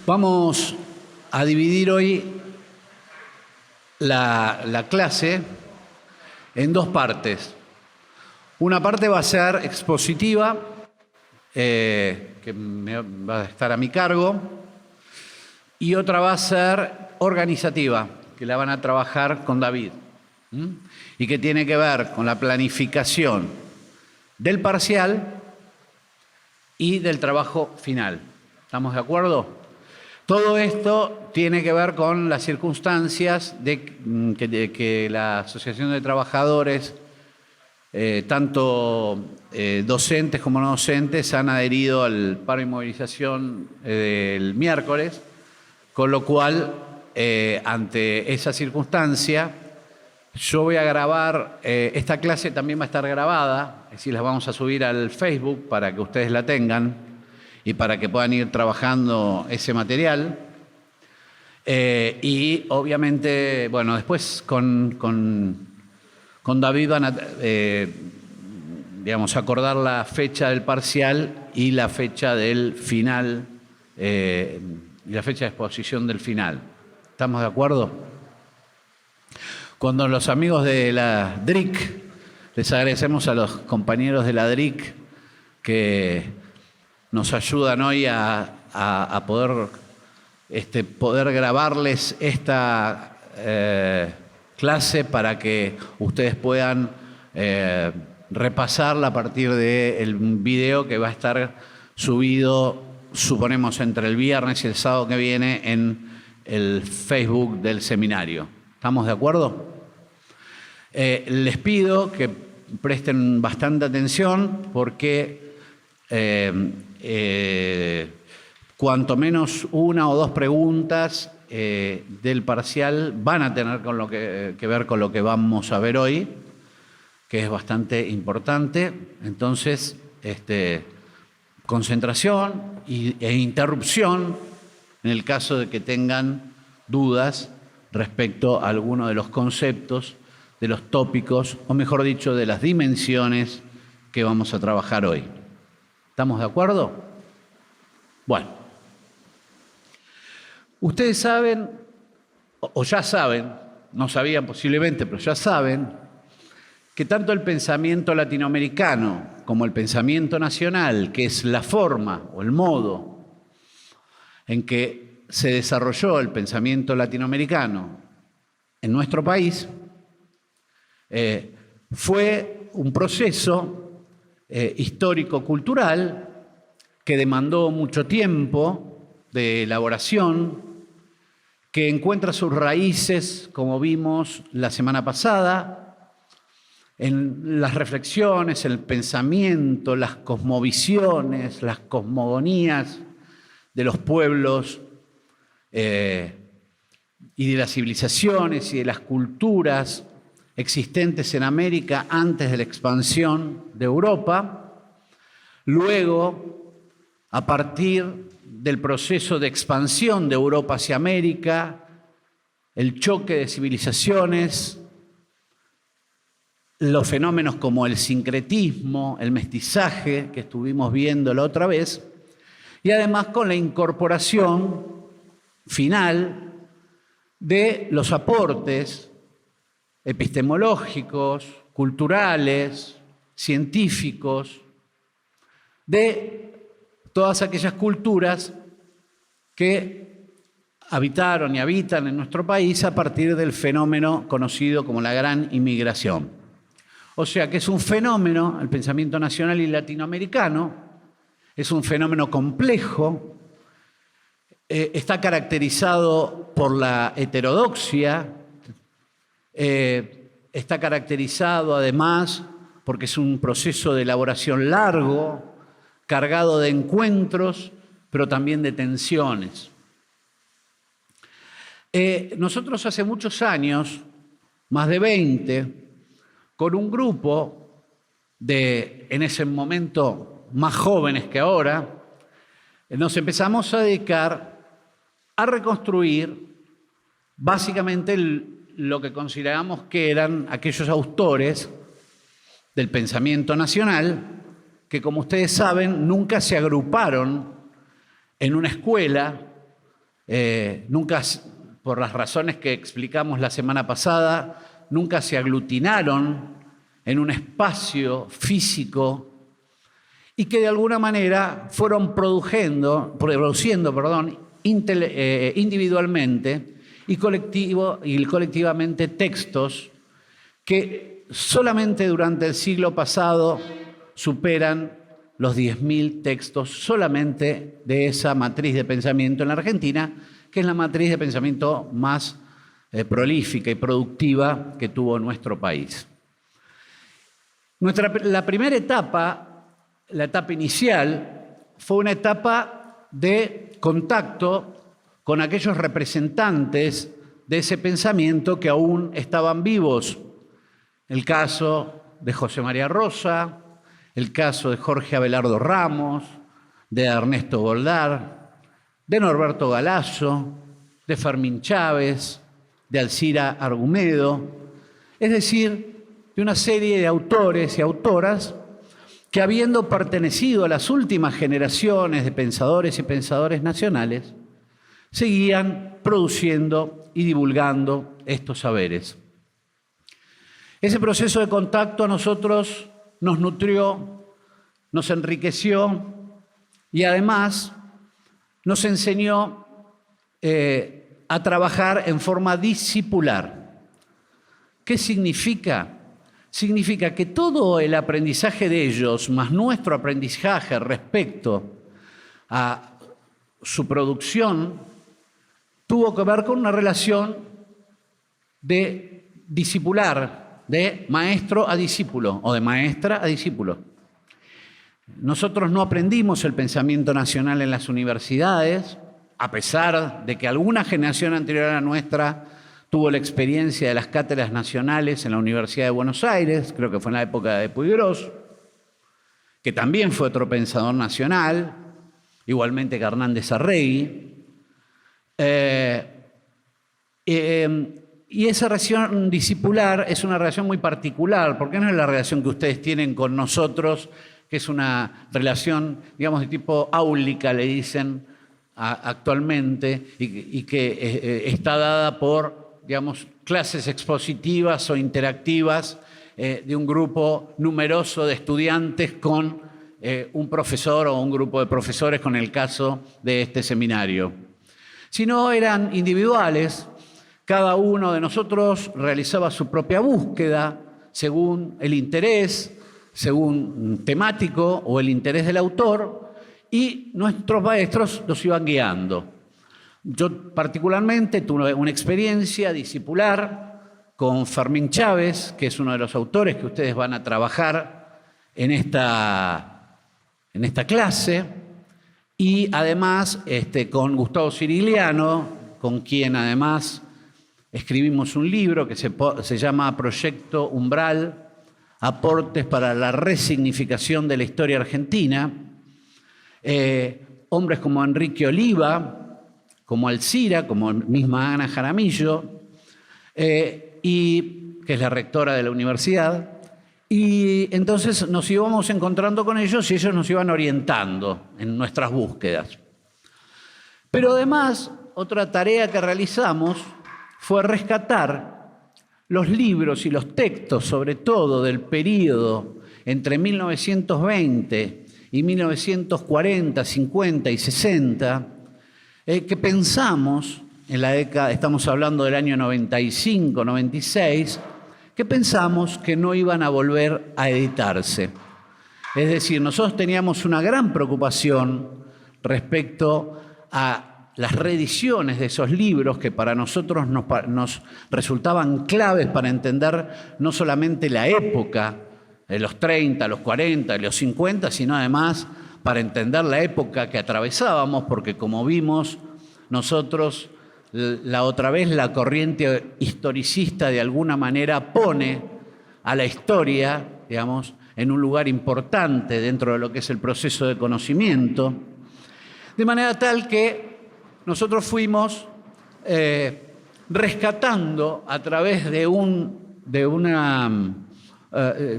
Vamos a dividir hoy la clase en dos partes. Una parte va a ser expositiva, que va a estar a mi cargo, y otra va a ser organizativa, que la van a trabajar con David, y que tiene que ver con la planificación del parcial y del trabajo final. ¿Estamos de acuerdo? Todo esto tiene que ver con las circunstancias de que la Asociación de Trabajadores, tanto docentes como no docentes, han adherido al paro y movilización del miércoles, con lo cual, ante esa circunstancia, yo voy a grabar, esta clase también va a estar grabada, es decir, la vamos a subir al Facebook para que ustedes la tengan y para que puedan ir trabajando ese material. Y obviamente, bueno, después con David van a, digamos, acordar la fecha del parcial y la fecha del final, y la fecha de exposición del final. ¿Estamos de acuerdo? Cuando los amigos de la DRIC, les agradecemos a los compañeros de la DRIC que nos ayudan hoy a poder grabarles esta clase para que ustedes puedan repasarla a partir del video que va a estar subido, suponemos, entre el viernes y el sábado que viene en el Facebook del seminario. ¿Estamos de acuerdo? Les pido que presten bastante atención porque cuanto menos una o dos preguntas del parcial van a tener que ver con lo que vamos a ver hoy, que es bastante importante. Entonces, concentración e interrupción en el caso de que tengan dudas respecto a alguno de los conceptos, de los tópicos, o mejor dicho, de las dimensiones que vamos a trabajar hoy. ¿Estamos de acuerdo? Bueno. Ustedes saben, o ya saben, no sabían posiblemente, pero ya saben, que tanto el pensamiento latinoamericano como el pensamiento nacional, que es la forma o el modo en que se desarrolló el pensamiento latinoamericano en nuestro país, fue un proceso histórico-cultural que demandó mucho tiempo de elaboración, que encuentra sus raíces, como vimos la semana pasada, en las reflexiones, el pensamiento, las cosmovisiones, las cosmogonías de los pueblos y de las civilizaciones y de las culturas existentes en América antes de la expansión de Europa. Luego, a partir del proceso de expansión de Europa hacia América, el choque de civilizaciones, los fenómenos como el sincretismo, el mestizaje que estuvimos viendo la otra vez, y además con la incorporación final de los aportes epistemológicos, culturales, científicos, de todas aquellas culturas que habitaron y habitan en nuestro país a partir del fenómeno conocido como la gran inmigración. O sea que es un fenómeno, el pensamiento nacional y latinoamericano, es un fenómeno complejo, está caracterizado por la heterodoxia, está caracterizado además porque es un proceso de elaboración largo, cargado de encuentros, pero también de tensiones. Nosotros hace muchos años, más de 20, con un grupo de, en ese momento, más jóvenes que ahora, nos empezamos a dedicar a reconstruir básicamente lo que consideramos que eran aquellos autores del pensamiento nacional que, como ustedes saben, nunca se agruparon en una escuela, nunca, por las razones que explicamos la semana pasada, nunca se aglutinaron en un espacio físico y que de alguna manera fueron produciendo individualmente y colectivamente textos que solamente durante el siglo pasado superan los 10.000 textos solamente de esa matriz de pensamiento en la Argentina, que es la matriz de pensamiento más prolífica y productiva que tuvo nuestro país. La primera etapa, la etapa inicial, fue una etapa de contacto con aquellos representantes de ese pensamiento que aún estaban vivos. El caso de José María Rosa, el caso de Jorge Abelardo Ramos, de Ernesto Goldar, de Norberto Galasso, de Fermín Chávez, de Alcira Argumedo, es decir, de una serie de autores y autoras que, habiendo pertenecido a las últimas generaciones de pensadores y pensadores nacionales, seguían produciendo y divulgando estos saberes. Ese proceso de contacto a nosotros nos nutrió, nos enriqueció y además nos enseñó a trabajar en forma discipular. ¿Qué significa? Significa que todo el aprendizaje de ellos, más nuestro aprendizaje respecto a su producción, tuvo que ver con una relación de discipular, de maestro a discípulo o de maestra a discípulo. Nosotros no aprendimos el pensamiento nacional en las universidades, a pesar de que alguna generación anterior a la nuestra tuvo la experiencia de las cátedras nacionales en la Universidad de Buenos Aires, creo que fue en la época de Puiggrós, que también fue otro pensador nacional, igualmente que Hernández Arregui. Y esa relación discipular es una relación muy particular, porque no es la relación que ustedes tienen con nosotros, que es una relación, digamos, de tipo áulica, le dicen actualmente, y que está dada por, digamos, clases expositivas o interactivas de un grupo numeroso de estudiantes con un profesor o un grupo de profesores, con el caso de este seminario. Si no, eran individuales. Cada uno de nosotros realizaba su propia búsqueda según el interés, según temático o el interés del autor, y nuestros maestros nos iban guiando. Yo particularmente tuve una experiencia discipular con Fermín Chávez, que es uno de los autores que ustedes van a trabajar en esta clase, y además con Gustavo Cirigliano, con quien además escribimos un libro que se llama Proyecto Umbral, aportes para la resignificación de la historia argentina. Hombres como Enrique Oliva, como Alcira, como misma Ana Jaramillo, y que es la rectora de la universidad. Y entonces nos íbamos encontrando con ellos y ellos nos iban orientando en nuestras búsquedas. Pero además, otra tarea que realizamos fue rescatar los libros y los textos, sobre todo del período entre 1920 y 1940, 50 y 60, que pensamos, en la década, estamos hablando del año 95, 96, que pensamos que no iban a volver a editarse. Es decir, nosotros teníamos una gran preocupación respecto a las reediciones de esos libros que para nosotros nos resultaban claves para entender no solamente la época de los 30, los 40, los 50, sino además para entender la época que atravesábamos, porque como vimos nosotros la otra vez, la corriente historicista de alguna manera pone a la historia, digamos, en un lugar importante dentro de lo que es el proceso de conocimiento, de manera tal que nosotros fuimos rescatando a través de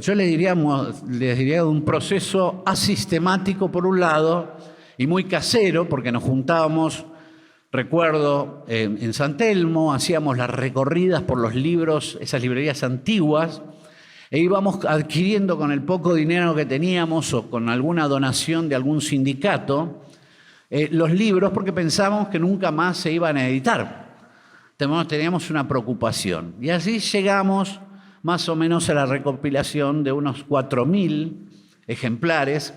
yo les diría de un proceso asistemático por un lado y muy casero, porque nos juntábamos, recuerdo, en San Telmo, hacíamos las recorridas por los libros, esas librerías antiguas, e íbamos adquiriendo con el poco dinero que teníamos o con alguna donación de algún sindicato los libros, porque pensábamos que nunca más se iban a editar. Teníamos una preocupación. Y así llegamos más o menos a la recopilación de unos 4.000 ejemplares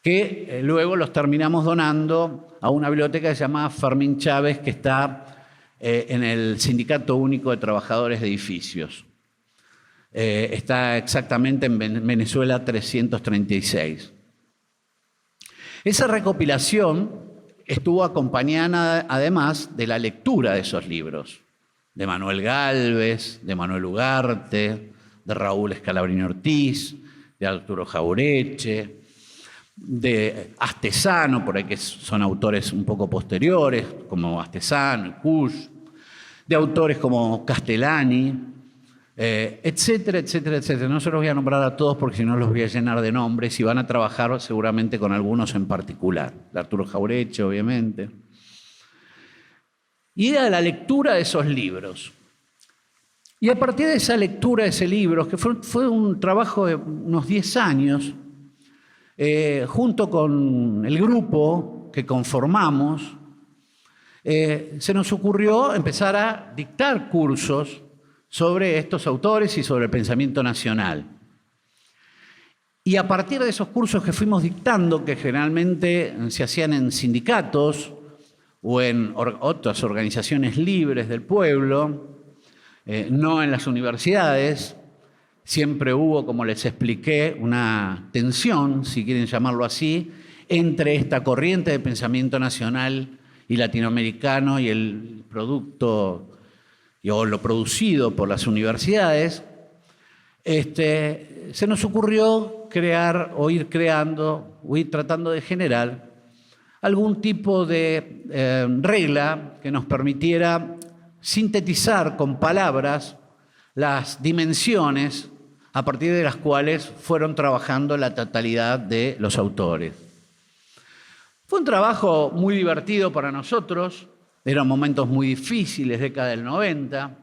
que luego los terminamos donando a una biblioteca que se llama Fermín Chávez, que está en el Sindicato Único de Trabajadores de Edificios. Está exactamente en Venezuela 336. Esa recopilación estuvo acompañada además de la lectura de esos libros, de Manuel Gálvez, de Manuel Ugarte, de Raúl Scalabrini Ortiz, de Arturo Jaureche, de Astesano, por ahí que son autores un poco posteriores, como Astesano y Kusch, de autores como Castellani, etcétera, etcétera, etcétera. No se los voy a nombrar a todos porque si no los voy a llenar de nombres y van a trabajar seguramente con algunos en particular. De Arturo Jaureche, obviamente. Y era la lectura de esos libros. Y a partir de esa lectura de ese libro, que fue un trabajo de unos 10 años, junto con el grupo que conformamos, se nos ocurrió empezar a dictar cursos sobre estos autores y sobre el pensamiento nacional. Y a partir de esos cursos que fuimos dictando, que generalmente se hacían en sindicatos o en otras organizaciones libres del pueblo, no en las universidades, siempre hubo, como les expliqué, una tensión, si quieren llamarlo así, entre esta corriente de pensamiento nacional y latinoamericano y el producto o lo producido por las universidades. Se nos ocurrió crear o ir creando o ir tratando de generar algún tipo de regla que nos permitiera sintetizar con palabras las dimensiones a partir de las cuales fueron trabajando la totalidad de los autores. Fue un trabajo muy divertido para nosotros, eran momentos muy difíciles, década del 90,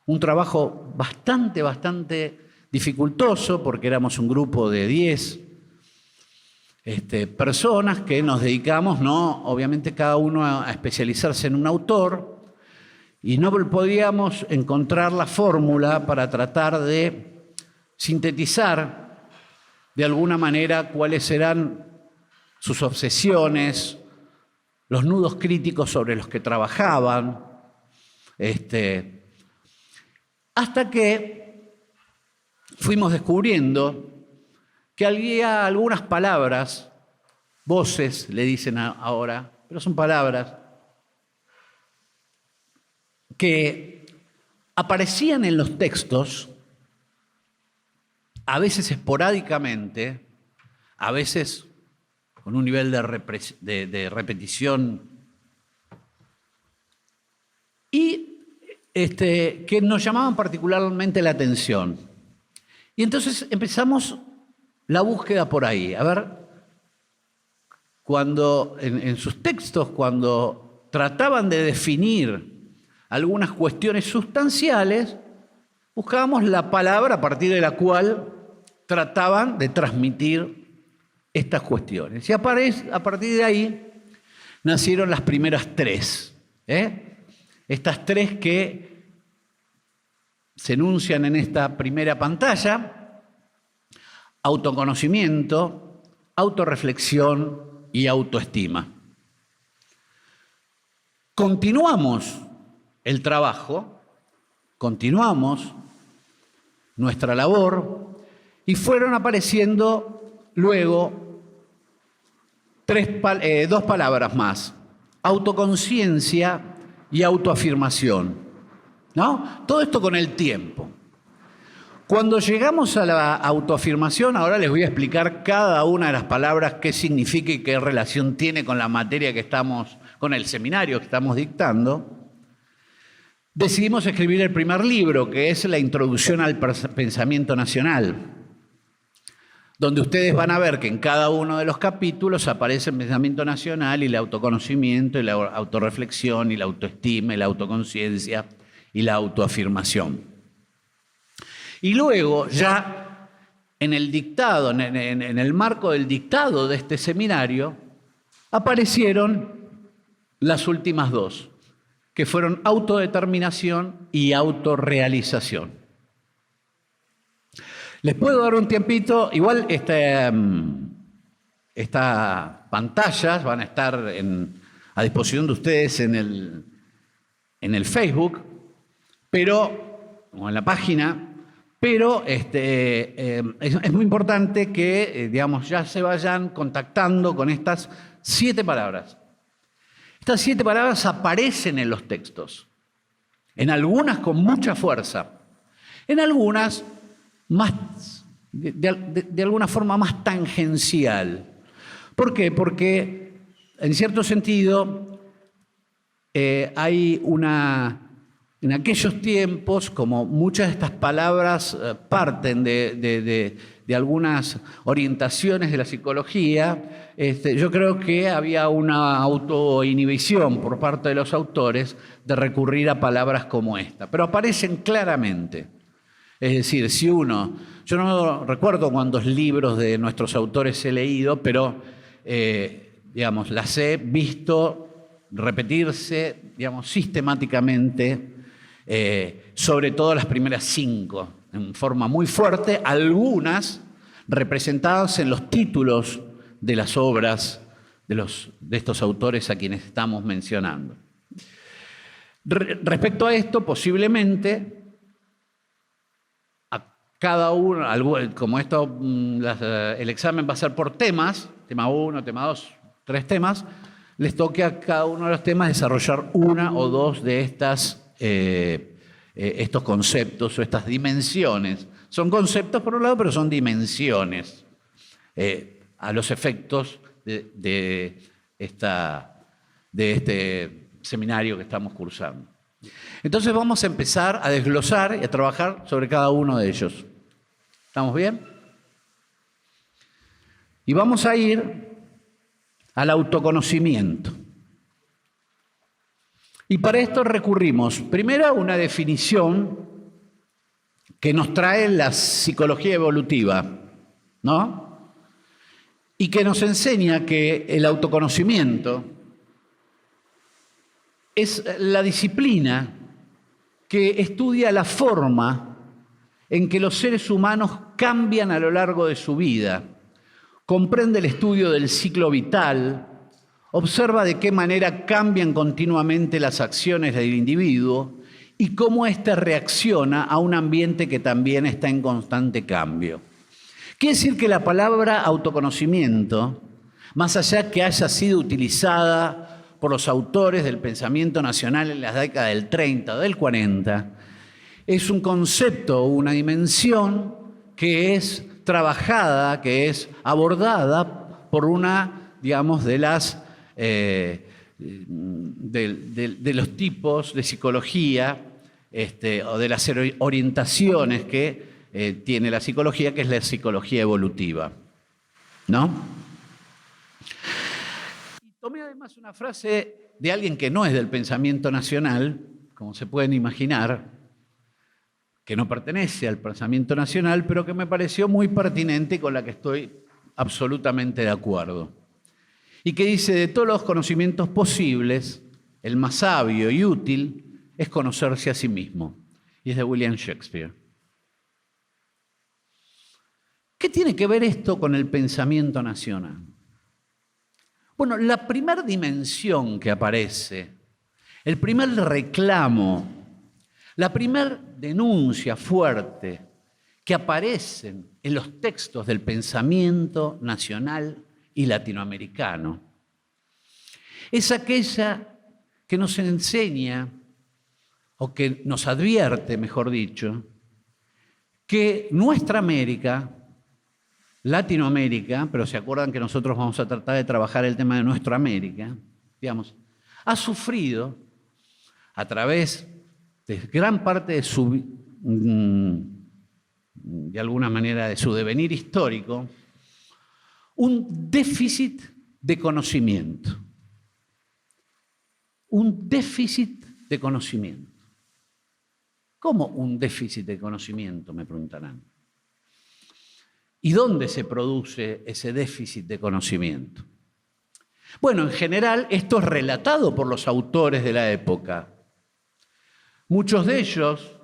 un trabajo bastante dificultoso porque éramos un grupo de 10 personas que nos dedicamos, no, obviamente cada uno a especializarse en un autor y no podíamos encontrar la fórmula para tratar de sintetizar de alguna manera cuáles eran sus obsesiones, los nudos críticos sobre los que trabajaban, hasta que fuimos descubriendo que había algunas palabras, voces le dicen ahora, pero son palabras que aparecían en los textos, a veces esporádicamente, a veces con un nivel de repetición, y que nos llamaban particularmente la atención. Y entonces empezamos la búsqueda por ahí. A ver, cuando en sus textos, cuando trataban de definir algunas cuestiones sustanciales, buscábamos la palabra a partir de la cual trataban de transmitir estas cuestiones. Y a partir de ahí nacieron las primeras tres. Estas tres que se enuncian en esta primera pantalla: autoconocimiento, autorreflexión y autoestima. Continuamos el trabajo, continuamos nuestra labor y fueron apareciendo luego dos palabras más: autoconciencia y autoafirmación, ¿no? Todo esto con el tiempo. Cuando llegamos a la autoafirmación, ahora les voy a explicar cada una de las palabras qué significa y qué relación tiene con la materia que estamos, con el seminario que estamos dictando. decidimos escribir el primer libro, que es la introducción al pensamiento nacional, donde ustedes van a ver que en cada uno de los capítulos aparece el pensamiento nacional y el autoconocimiento y la autorreflexión y la autoestima y la autoconciencia y la autoafirmación. Y luego, ya en el dictado, en el marco del dictado de este seminario, aparecieron las últimas dos, que fueron autodeterminación y autorrealización. Les puedo dar un tiempito, igual estas pantallas van a estar a disposición de ustedes en el Facebook, o en la página, pero es muy importante que ya se vayan contactando con estas 7 palabras. Estas 7 palabras aparecen en los textos, en algunas con mucha fuerza, en algunas más, de alguna forma más tangencial. ¿Por qué? Porque en cierto sentido hay en aquellos tiempos, como muchas de estas palabras parten de algunas orientaciones de la psicología, yo creo que había una autoinhibición por parte de los autores de recurrir a palabras como esta, pero aparecen claramente. Es decir, yo no recuerdo cuántos libros de nuestros autores he leído, pero las he visto repetirse, sistemáticamente, sobre todo las primeras 5, en forma muy fuerte, algunas representadas en los títulos de las obras de estos autores a quienes estamos mencionando. Respecto a esto, posiblemente, a cada uno, como el examen va a ser por temas, tema 1, tema 2, 3 temas, les toque a cada uno de los temas desarrollar 1 o 2 de estos conceptos o estas dimensiones. Son conceptos por un lado, pero son dimensiones a los efectos de este seminario que estamos cursando. Entonces vamos a empezar a desglosar y a trabajar sobre cada uno de ellos. ¿Estamos bien? Y vamos a ir al autoconocimiento. Y para esto recurrimos primero a una definición que nos trae la psicología evolutiva, ¿no? Y que nos enseña que el autoconocimiento es la disciplina que estudia la forma en que los seres humanos cambian a lo largo de su vida, comprende el estudio del ciclo vital, observa de qué manera cambian continuamente las acciones del individuo y cómo éste reacciona a un ambiente que también está en constante cambio. Quiere decir que la palabra autoconocimiento, más allá que haya sido utilizada por los autores del pensamiento nacional en las décadas del 30 o del 40, es un concepto, una dimensión que es trabajada, que es abordada por una, de los tipos de psicología o de las orientaciones que tiene la psicología, que es la psicología evolutiva, ¿no? Y tomé además una frase de alguien que no es del pensamiento nacional, como se pueden imaginar, que no pertenece al pensamiento nacional, pero que me pareció muy pertinente y con la que estoy absolutamente de acuerdo. Y que dice, de todos los conocimientos posibles, el más sabio y útil es conocerse a sí mismo. Y es de William Shakespeare. ¿Qué tiene que ver esto con el pensamiento nacional? Bueno, la primera dimensión que aparece, el primer reclamo, la primera denuncia fuerte que aparecen en los textos del pensamiento nacional y latinoamericano es aquella que nos enseña, o que nos advierte, mejor dicho, que nuestra América, Latinoamérica, pero se acuerdan que nosotros vamos a tratar de trabajar el tema de nuestra América, ha sufrido a través de gran parte de su, de alguna manera, de su devenir histórico, un déficit de conocimiento. Un déficit de conocimiento. ¿Cómo un déficit de conocimiento?, me preguntarán. ¿Y dónde se produce ese déficit de conocimiento? Bueno, en general, esto es relatado por los autores de la época. Muchos de ellos,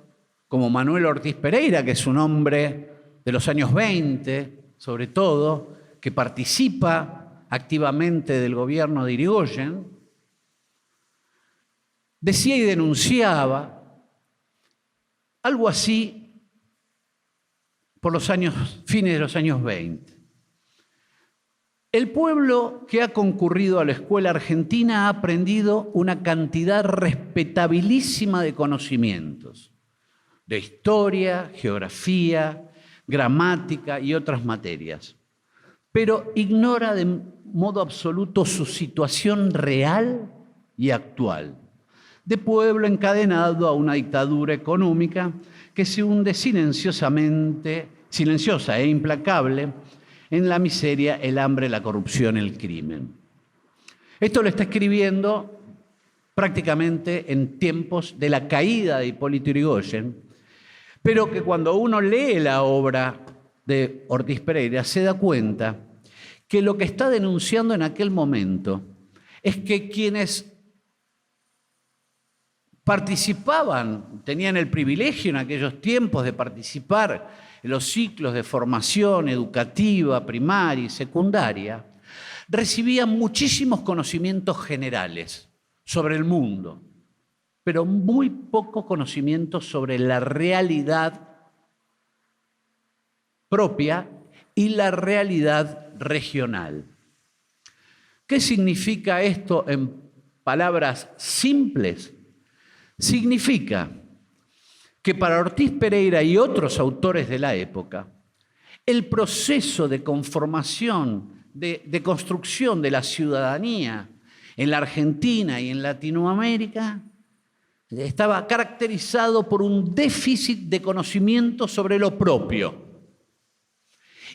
como Manuel Ortiz Pereira, que es un hombre de los años 20, sobre todo, que participa activamente del gobierno de Irigoyen, decía y denunciaba algo así por los fines de los años 20. El pueblo que ha concurrido a la escuela argentina ha aprendido una cantidad respetabilísima de conocimientos, de historia, geografía, gramática y otras materias, pero ignora de modo absoluto su situación real y actual, de pueblo encadenado a una dictadura económica que se hunde silenciosa e implacable en la miseria, el hambre, la corrupción, el crimen. Esto lo está escribiendo prácticamente en tiempos de la caída de Hipólito Yrigoyen, pero que cuando uno lee la obra de Ortiz Pereira se da cuenta que lo que está denunciando en aquel momento es que quienes participaban, tenían el privilegio en aquellos tiempos de participar en los ciclos de formación educativa, primaria y secundaria, recibían muchísimos conocimientos generales sobre el mundo, pero muy poco conocimiento sobre la realidad propia y la realidad regional. ¿Qué significa esto en palabras simples? Significa que para Ortiz Pereira y otros autores de la época, el proceso de conformación, de construcción de la ciudadanía en la Argentina y en Latinoamérica estaba caracterizado por un déficit de conocimiento sobre lo propio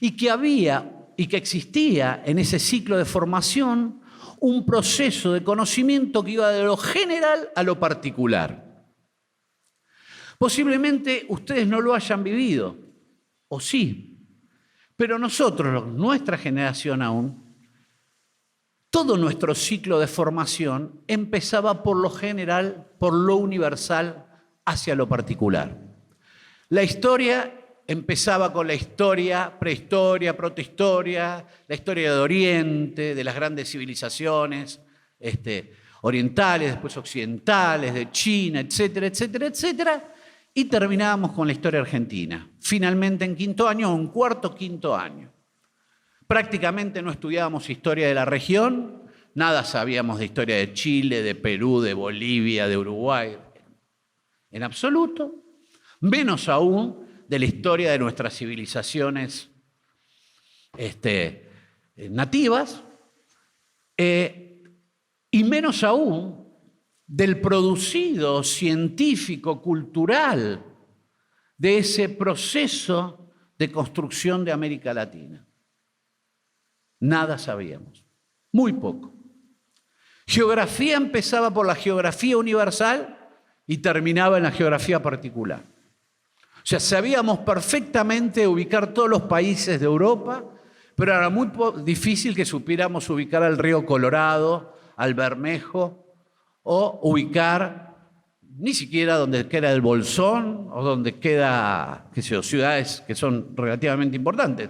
y que existía en ese ciclo de formación un proceso de conocimiento que iba de lo general a lo particular. Posiblemente ustedes no lo hayan vivido, o sí, pero nosotros, nuestra generación aún, todo nuestro ciclo de formación empezaba por lo general, por lo universal, hacia lo particular. La historia empezaba con la historia, prehistoria, protohistoria, la historia de Oriente, de las grandes civilizaciones orientales, después occidentales, de China, etcétera, etcétera, etcétera, y terminábamos con la historia argentina, finalmente en quinto año o en cuarto, quinto año. Prácticamente no estudiábamos historia de la región, nada sabíamos de historia de Chile, de Perú, de Bolivia, de Uruguay, en absoluto, menos aún de la historia de nuestras civilizaciones nativas, y menos aún del producido científico, cultural, de ese proceso de construcción de América Latina. Nada sabíamos, muy poco. Geografía empezaba por la geografía universal y terminaba en la geografía particular. O sea, sabíamos perfectamente ubicar todos los países de Europa, pero era muy difícil que supiéramos ubicar al río Colorado, al Bermejo, o ubicar ni siquiera donde queda el Bolsón o donde queda, qué sé yo, ciudades que son relativamente importantes,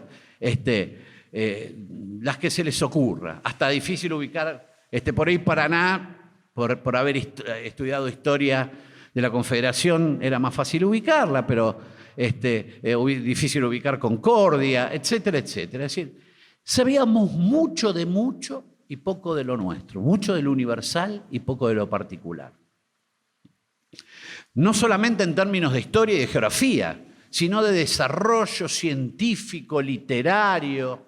las que se les ocurra. Hasta difícil ubicar, por ahí Paraná, por haber estudiado historia de la Confederación, era más fácil ubicarla, pero difícil ubicar Concordia, etcétera, etcétera. Es decir, sabíamos mucho de mucho y poco de lo nuestro, mucho de lo universal y poco de lo particular. No solamente en términos de historia y de geografía, sino de desarrollo científico, literario,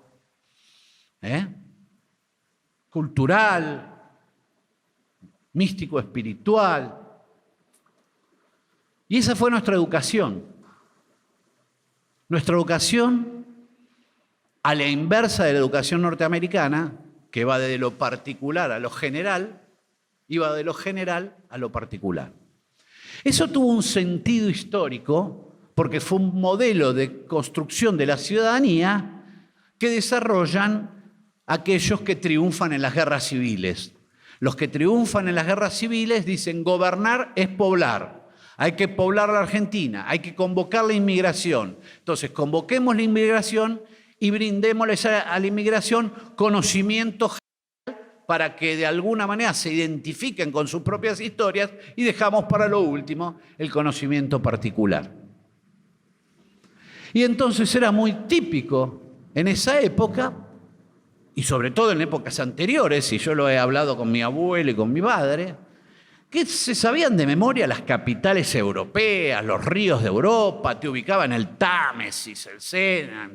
cultural, místico, espiritual. Y esa fue nuestra educación. Nuestra educación, a la inversa de la educación norteamericana, que va de lo particular a lo general, iba de lo general a lo particular. Eso tuvo un sentido histórico porque fue un modelo de construcción de la ciudadanía que desarrollan aquellos que triunfan en las guerras civiles. Los que triunfan en las guerras civiles dicen gobernar es poblar. Hay que poblar la Argentina, hay que convocar la inmigración. Entonces, convoquemos la inmigración y brindémosles a la inmigración conocimiento general para que de alguna manera se identifiquen con sus propias historias y dejamos para lo último el conocimiento particular. Y entonces era muy típico en esa época, y sobre todo en épocas anteriores, y yo lo he hablado con mi abuelo y con mi padre, que se sabían de memoria las capitales europeas, los ríos de Europa, te ubicaban el Támesis, el Sena,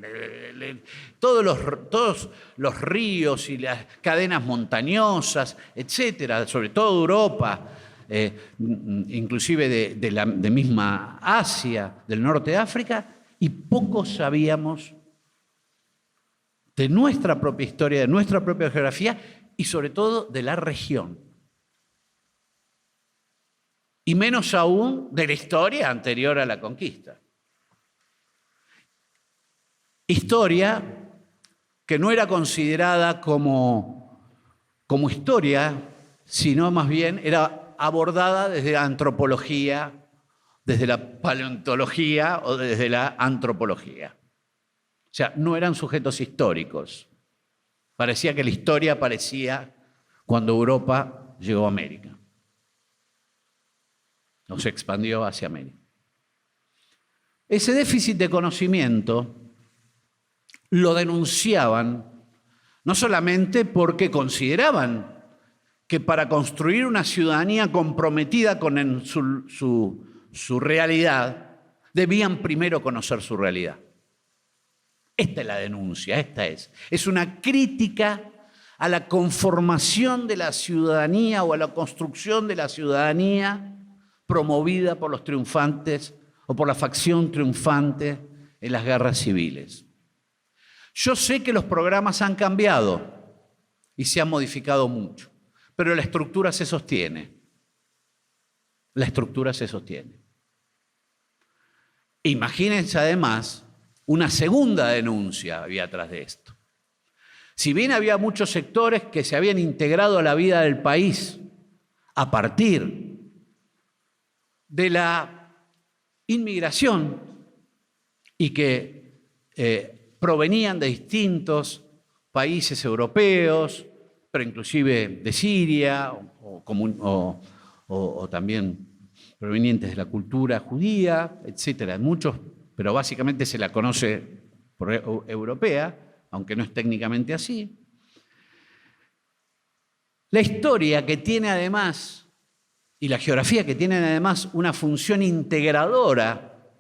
todos los ríos y las cadenas montañosas, etcétera, sobre todo Europa, inclusive de misma Asia, del norte de África, y poco sabíamos de nuestra propia historia, de nuestra propia geografía y sobre todo de la región. Y menos aún de la historia anterior a la conquista. Historia que no era considerada como historia, sino más bien era abordada desde la antropología, desde la paleontología o desde la antropología. O sea, no eran sujetos históricos. Parecía que la historia aparecía cuando Europa llegó a América. O se expandió hacia América. Ese déficit de conocimiento lo denunciaban no solamente porque consideraban que para construir una ciudadanía comprometida con su realidad, debían primero conocer su realidad. Esta es la denuncia, esta es. Es una crítica a la conformación de la ciudadanía o a la construcción de la ciudadanía promovida por los triunfantes o por la facción triunfante en las guerras civiles. Yo sé que los programas han cambiado y se han modificado mucho, pero la estructura se sostiene. La estructura se sostiene. Imagínense además una segunda denuncia había atrás de esto. Si bien había muchos sectores que se habían integrado a la vida del país a partir de la inmigración y que provenían de distintos países europeos, pero inclusive de Siria o también provenientes de la cultura judía, etcétera. Muchos, pero básicamente se la conoce por europea, aunque no es técnicamente así. La historia que tiene además y la geografía que tienen además una función integradora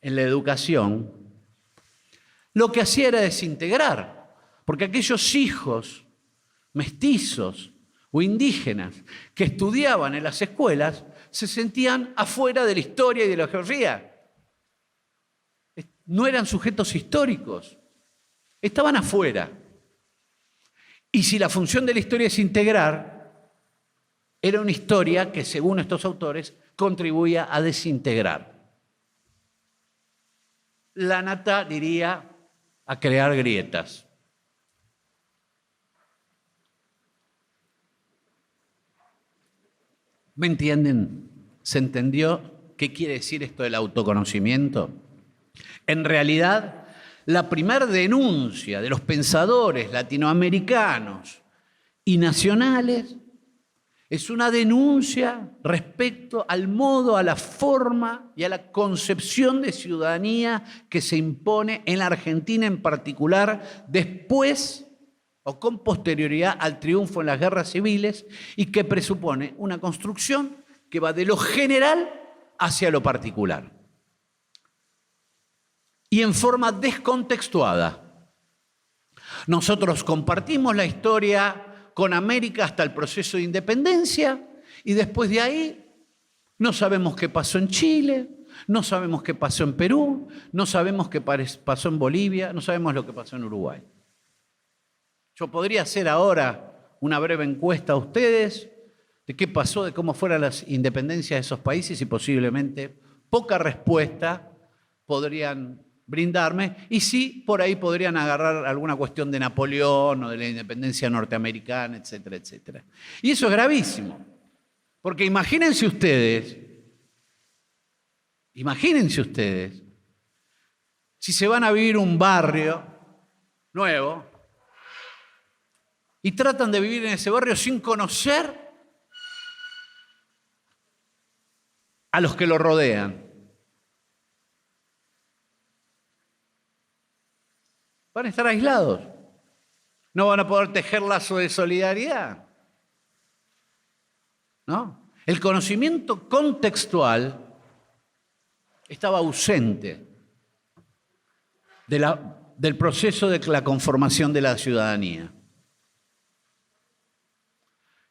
en la educación, lo que hacía era desintegrar, porque aquellos hijos mestizos o indígenas que estudiaban en las escuelas se sentían afuera de la historia y de la geografía. No eran sujetos históricos, estaban afuera. Y si la función de la historia es integrar, era una historia que, según estos autores, contribuía a desintegrar. La nata diría a crear grietas. ¿Me entienden? ¿Se entendió qué quiere decir esto del autoconocimiento? En realidad, la primera denuncia de los pensadores latinoamericanos y nacionales es una denuncia respecto al modo, a la forma y a la concepción de ciudadanía que se impone en la Argentina en particular después o con posterioridad al triunfo en las guerras civiles y que presupone una construcción que va de lo general hacia lo particular y en forma descontextuada. Nosotros compartimos la historia con América hasta el proceso de independencia y después de ahí No sabemos qué pasó en Chile, no sabemos qué pasó en Perú, no sabemos qué pasó en Bolivia, no sabemos lo que pasó en Uruguay. Yo podría hacer ahora una breve encuesta a ustedes de qué pasó, de cómo fueron las independencias de esos países y posiblemente poca respuesta podrían brindarme, y sí, por ahí podrían agarrar alguna cuestión de Napoleón o de la independencia norteamericana, etcétera, etcétera. Y eso es gravísimo, porque imagínense ustedes, si se van a vivir un barrio nuevo y tratan de vivir en ese barrio sin conocer a los que lo rodean. Van a estar aislados. No van a poder tejer lazo de solidaridad. ¿No? El conocimiento contextual estaba ausente del proceso de la conformación de la ciudadanía.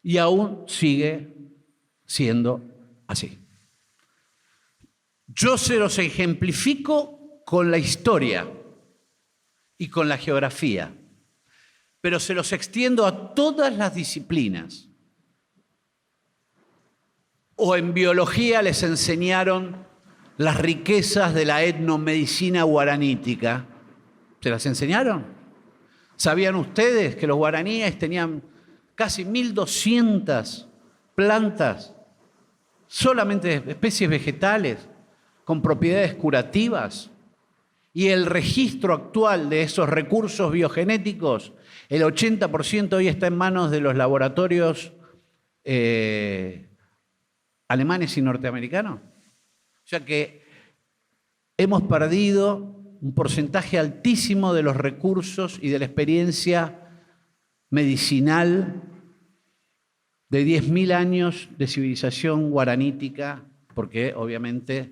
Y aún sigue siendo así. Yo se los ejemplifico con la historia y con la geografía, pero se los extiendo a todas las disciplinas. O en biología les enseñaron las riquezas de la etnomedicina guaranítica. ¿Se las enseñaron? ¿Sabían ustedes que los guaraníes tenían casi 1.200 plantas, solamente especies vegetales, con propiedades curativas? Y el registro actual de esos recursos biogenéticos, el 80% hoy está en manos de los laboratorios alemanes y norteamericanos. O sea que hemos perdido un porcentaje altísimo de los recursos y de la experiencia medicinal de 10.000 años de civilización guaranítica, porque obviamente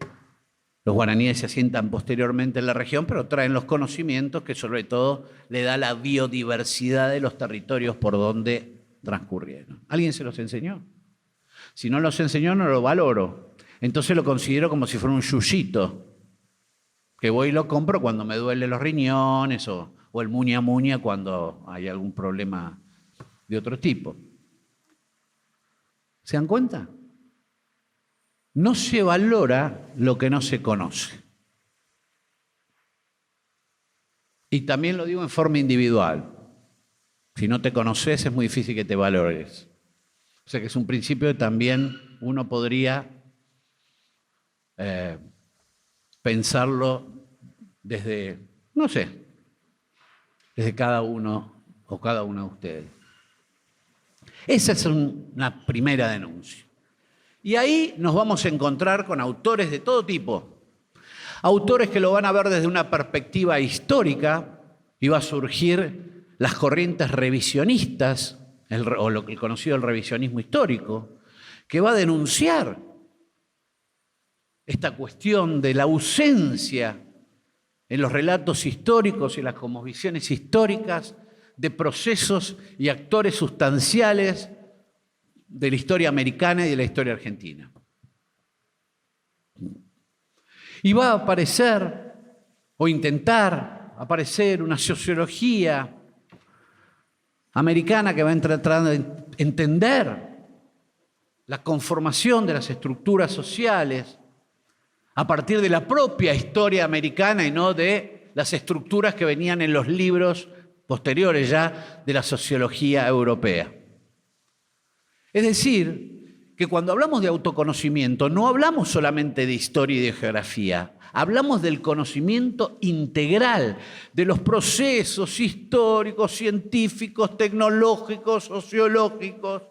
los guaraníes se asientan posteriormente en la región, pero traen los conocimientos que sobre todo le da la biodiversidad de los territorios por donde transcurrieron. ¿Alguien se los enseñó? Si no los enseñó, no lo valoro. Entonces lo considero como si fuera un yuyito, que voy y lo compro cuando me duelen los riñones o el muña muña cuando hay algún problema de otro tipo. ¿Se dan cuenta? No se valora lo que no se conoce. Y también lo digo en forma individual. Si no te conoces, es muy difícil que te valores. O sea que es un principio que también uno podría pensarlo desde, no sé, desde cada uno o cada una de ustedes. Esa es una primera denuncia. Y ahí nos vamos a encontrar con autores de todo tipo. Autores que lo van a ver desde una perspectiva histórica y va a surgir las corrientes revisionistas, o lo que el conocido el revisionismo histórico, que va a denunciar esta cuestión de la ausencia en los relatos históricos y las cosmovisiones históricas de procesos y actores sustanciales de la historia americana y de la historia argentina. Y va a aparecer, o intentar aparecer, una sociología americana que va a tratar de entender la conformación de las estructuras sociales a partir de la propia historia americana y no de las estructuras que venían en los libros posteriores ya de la sociología europea. Es decir, que cuando hablamos de autoconocimiento no hablamos solamente de historia y de geografía, hablamos del conocimiento integral de los procesos históricos, científicos, tecnológicos, sociológicos,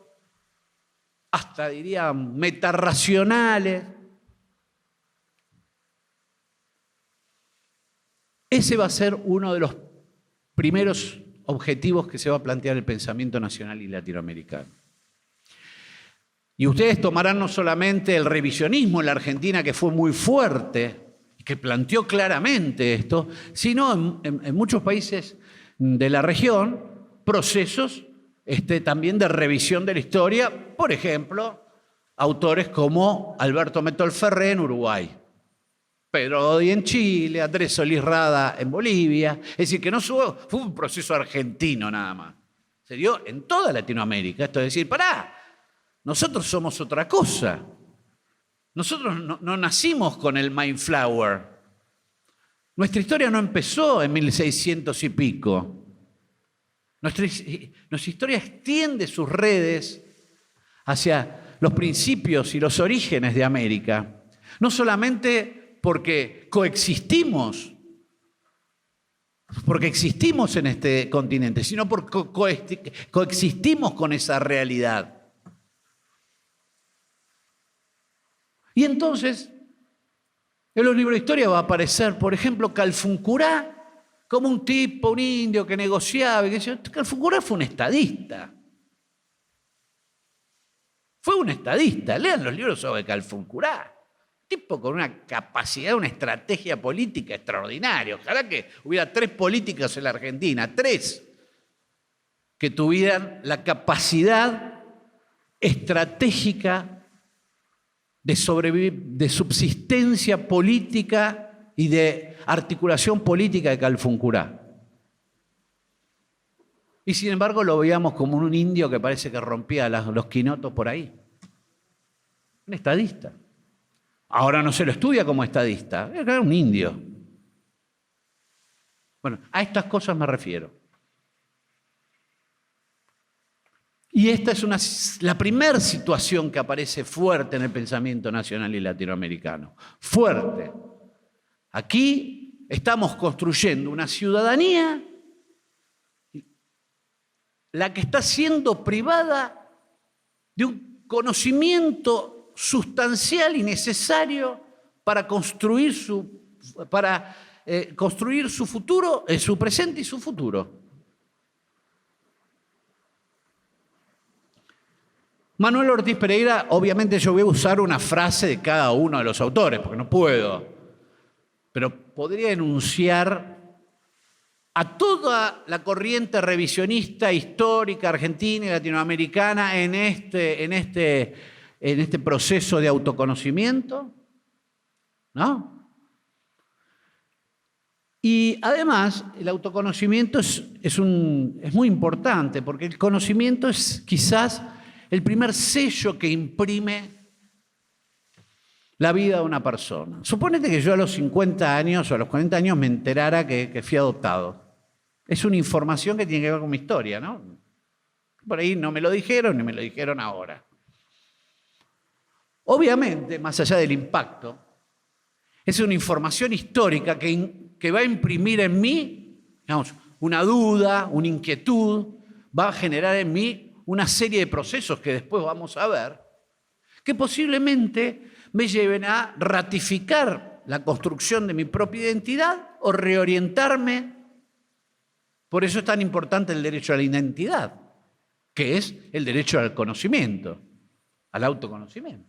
hasta diría metarracionales. Ese va a ser uno de los primeros objetivos que se va a plantear el pensamiento nacional y latinoamericano. Y ustedes tomarán no solamente el revisionismo en la Argentina, que fue muy fuerte, que planteó claramente esto, sino en muchos países de la región, procesos también de revisión de la historia, por ejemplo, autores como Alberto Metol Ferré en Uruguay, Pedro Godoy en Chile, Andrés Solís Rada en Bolivia. Es decir, que no fue un proceso argentino nada más. Se dio en toda Latinoamérica. Esto es decir, pará, nosotros somos otra cosa. Nosotros no nacimos con el Mayflower. Nuestra historia no empezó en 1600 y pico. Nuestra historia extiende sus redes hacia los principios y los orígenes de América. No solamente porque coexistimos en este continente, sino porque coexistimos con esa realidad. Y entonces, en los libros de historia va a aparecer, por ejemplo, Calfuncurá como un tipo, un indio que negociaba. Calfuncurá fue un estadista. Fue un estadista. Lean los libros sobre Calfuncurá. Tipo con una capacidad, una estrategia política extraordinaria. Ojalá que hubiera 3 políticos en la Argentina, 3, que tuvieran la capacidad estratégica de sobrevivir, de subsistencia política y de articulación política de Calfuncurá. Y sin embargo lo veíamos como un indio que parece que rompía los quinotos por ahí. Un estadista. Ahora no se lo estudia como estadista, era un indio. Bueno, a estas cosas me refiero. Y esta es la primera situación que aparece fuerte en el pensamiento nacional y latinoamericano. Fuerte. Aquí estamos construyendo una ciudadanía la que está siendo privada de un conocimiento sustancial y necesario para construir su futuro, su presente y su futuro. Manuel Ortiz Pereira, obviamente yo voy a usar una frase de cada uno de los autores, porque no puedo, pero podría enunciar a toda la corriente revisionista histórica argentina y latinoamericana en este proceso de autoconocimiento, ¿no? Y además el autoconocimiento es muy importante, porque el conocimiento es quizás el primer sello que imprime la vida de una persona. Suponete que yo a los 50 años o a los 40 años me enterara que fui adoptado. Es una información que tiene que ver con mi historia, ¿no? Por ahí no me lo dijeron ni me lo dijeron ahora. Obviamente, más allá del impacto, es una información histórica que va a imprimir en mí, digamos, una duda, una inquietud, va a generar en mí una serie de procesos que después vamos a ver, que posiblemente me lleven a ratificar la construcción de mi propia identidad o reorientarme. Por eso es tan importante el derecho a la identidad, que es el derecho al conocimiento, al autoconocimiento.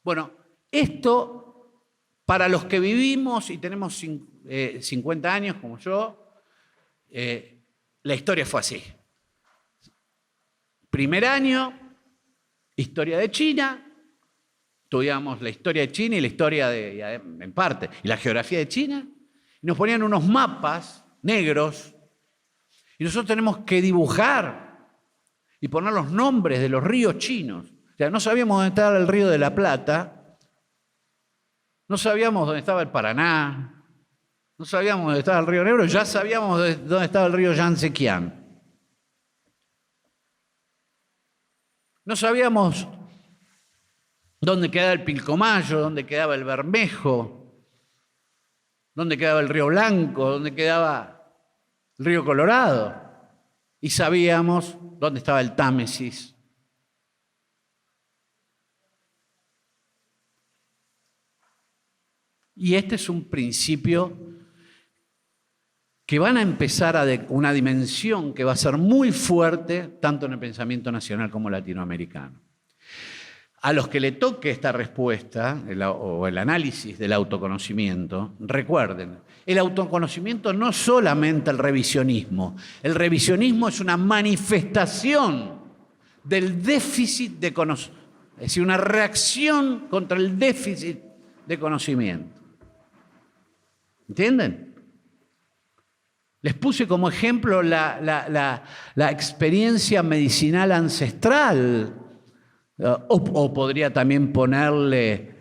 Bueno, esto, para los que vivimos y tenemos 50 años como yo, la historia fue así. Primer año, historia de China, estudiamos la historia de China y la historia en parte, y la geografía de China, y nos ponían unos mapas negros, y nosotros tenemos que dibujar y poner los nombres de los ríos chinos. O sea, no sabíamos dónde estaba el río de la Plata, no sabíamos dónde estaba el Paraná, no sabíamos dónde estaba el río Negro, ya sabíamos dónde estaba el río Yangtze-Kiang. No sabíamos dónde quedaba el Pilcomayo, dónde quedaba el Bermejo, dónde quedaba el Río Blanco, dónde quedaba el Río Colorado. Y sabíamos dónde estaba el Támesis. Y este es un principio que van a empezar una dimensión que va a ser muy fuerte tanto en el pensamiento nacional como latinoamericano. A los que le toque esta respuesta o el análisis del autoconocimiento, recuerden, el autoconocimiento no es solamente el revisionismo es una manifestación del déficit de conocimiento. Es decir, una reacción contra el déficit de conocimiento. ¿Entienden? Les puse como ejemplo la experiencia medicinal ancestral, o podría también ponerle,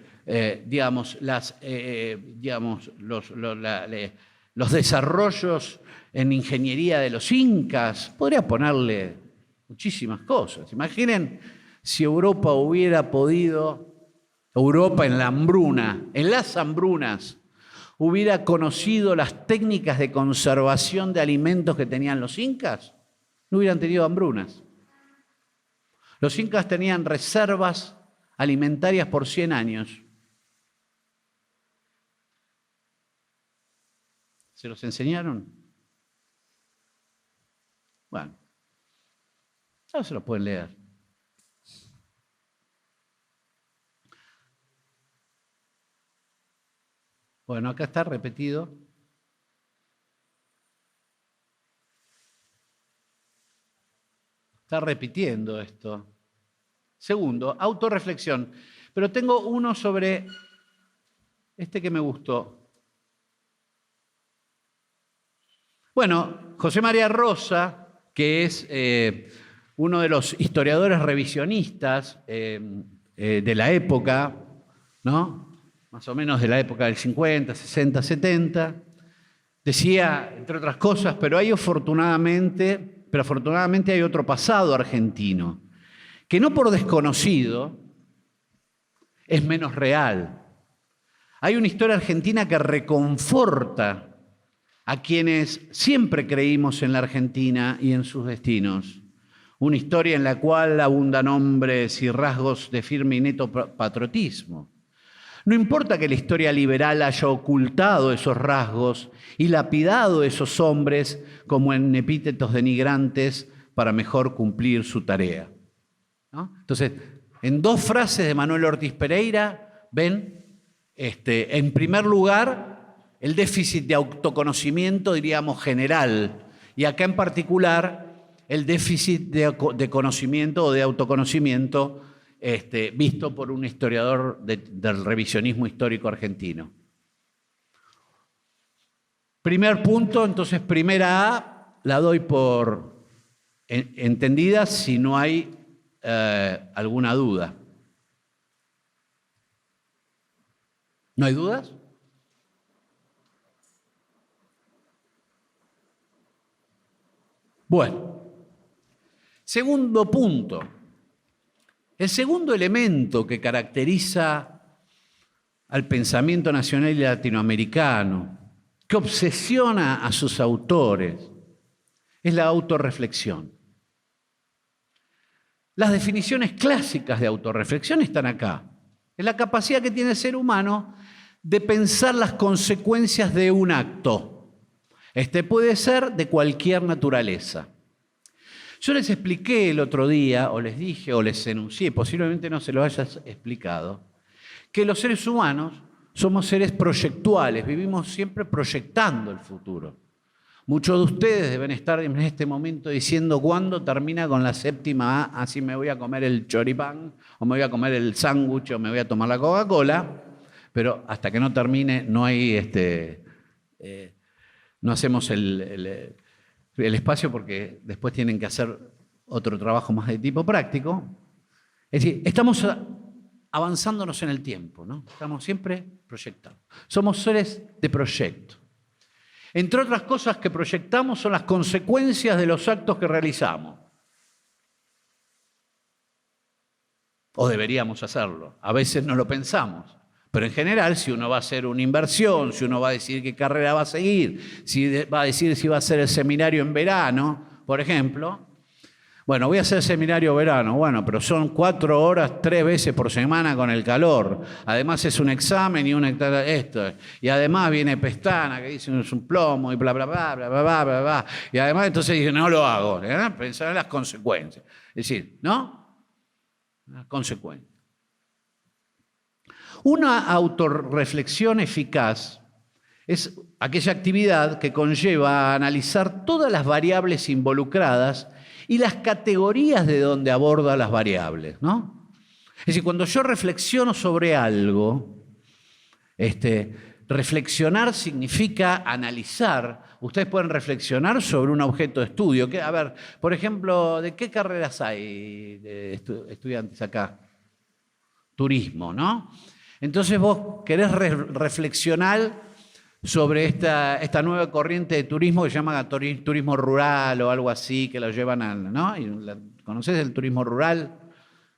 los desarrollos en ingeniería de los incas. Podría ponerle muchísimas cosas. Imaginen si Europa hubiera podido, Europa en la hambruna, en las hambrunas, hubiera conocido las técnicas de conservación de alimentos que tenían los incas, no hubieran tenido hambrunas. Los incas tenían reservas alimentarias por 100 años. ¿Se los enseñaron? Bueno, ahora se los pueden leer. Bueno, acá está repetido. Está repitiendo esto. Segundo, autorreflexión. Pero tengo uno sobre este que me gustó. Bueno, José María Rosa, que es uno de los historiadores revisionistas de la época, ¿no? Más o menos de la época del 50, 60, 70, decía, entre otras cosas, pero afortunadamente hay otro pasado argentino, que no por desconocido es menos real. Hay una historia argentina que reconforta a quienes siempre creímos en la Argentina y en sus destinos. Una historia en la cual abundan nombres y rasgos de firme y neto patriotismo. No importa que la historia liberal haya ocultado esos rasgos y lapidado a esos hombres como en epítetos denigrantes para mejor cumplir su tarea, ¿no? Entonces, en dos frases de Manuel Ortiz Pereira, ven, en primer lugar, el déficit de autoconocimiento, diríamos, general, y acá en particular, el déficit de conocimiento o de autoconocimiento visto por un historiador del revisionismo histórico argentino. Primer punto, entonces, primera A, la doy por entendida si no hay alguna duda. ¿No hay dudas? Bueno, segundo punto. El segundo elemento que caracteriza al pensamiento nacional y latinoamericano, que obsesiona a sus autores, es la autorreflexión. Las definiciones clásicas de autorreflexión están acá. Es la capacidad que tiene el ser humano de pensar las consecuencias de un acto. Puede ser de cualquier naturaleza. Yo les expliqué el otro día, o les dije, o les enuncié, posiblemente no se lo hayas explicado, que los seres humanos somos seres proyectuales, vivimos siempre proyectando el futuro. Muchos de ustedes deben estar en este momento diciendo cuándo termina con la séptima A, así me voy a comer el choripán, o me voy a comer el sándwich, o me voy a tomar la Coca-Cola, pero hasta que no termine no hay, no hacemos el espacio porque después tienen que hacer otro trabajo más de tipo práctico. Es decir, estamos avanzándonos en el tiempo, ¿no? Estamos siempre proyectando. Somos seres de proyecto. Entre otras cosas que proyectamos son las consecuencias de los actos que realizamos. O deberíamos hacerlo. A veces no lo pensamos. Pero en general, si uno va a hacer una inversión, si uno va a decidir qué carrera va a seguir, si va a decidir si va a hacer el seminario en verano, por ejemplo, bueno, voy a hacer el seminario verano, bueno, pero son 4 horas, 3 veces por semana con el calor. Además es un examen y esto. Y además viene Pestana, que dice es un plomo y bla, bla, bla, bla, bla, bla, bla, bla. Y además entonces dije, no lo hago. Pensar en las consecuencias. Es decir, ¿no? Las consecuencias. Una autorreflexión eficaz es aquella actividad que conlleva a analizar todas las variables involucradas y las categorías de donde aborda las variables, ¿no? Es decir, cuando yo reflexiono sobre algo, reflexionar significa analizar. Ustedes pueden reflexionar sobre un objeto de estudio. A ver, por ejemplo, ¿de qué carreras hay de estudiantes acá? Turismo, ¿no? Entonces vos querés reflexionar sobre esta nueva corriente de turismo que se llama turismo rural o algo así, que lo llevan al, ¿no? ¿Conoces el turismo rural?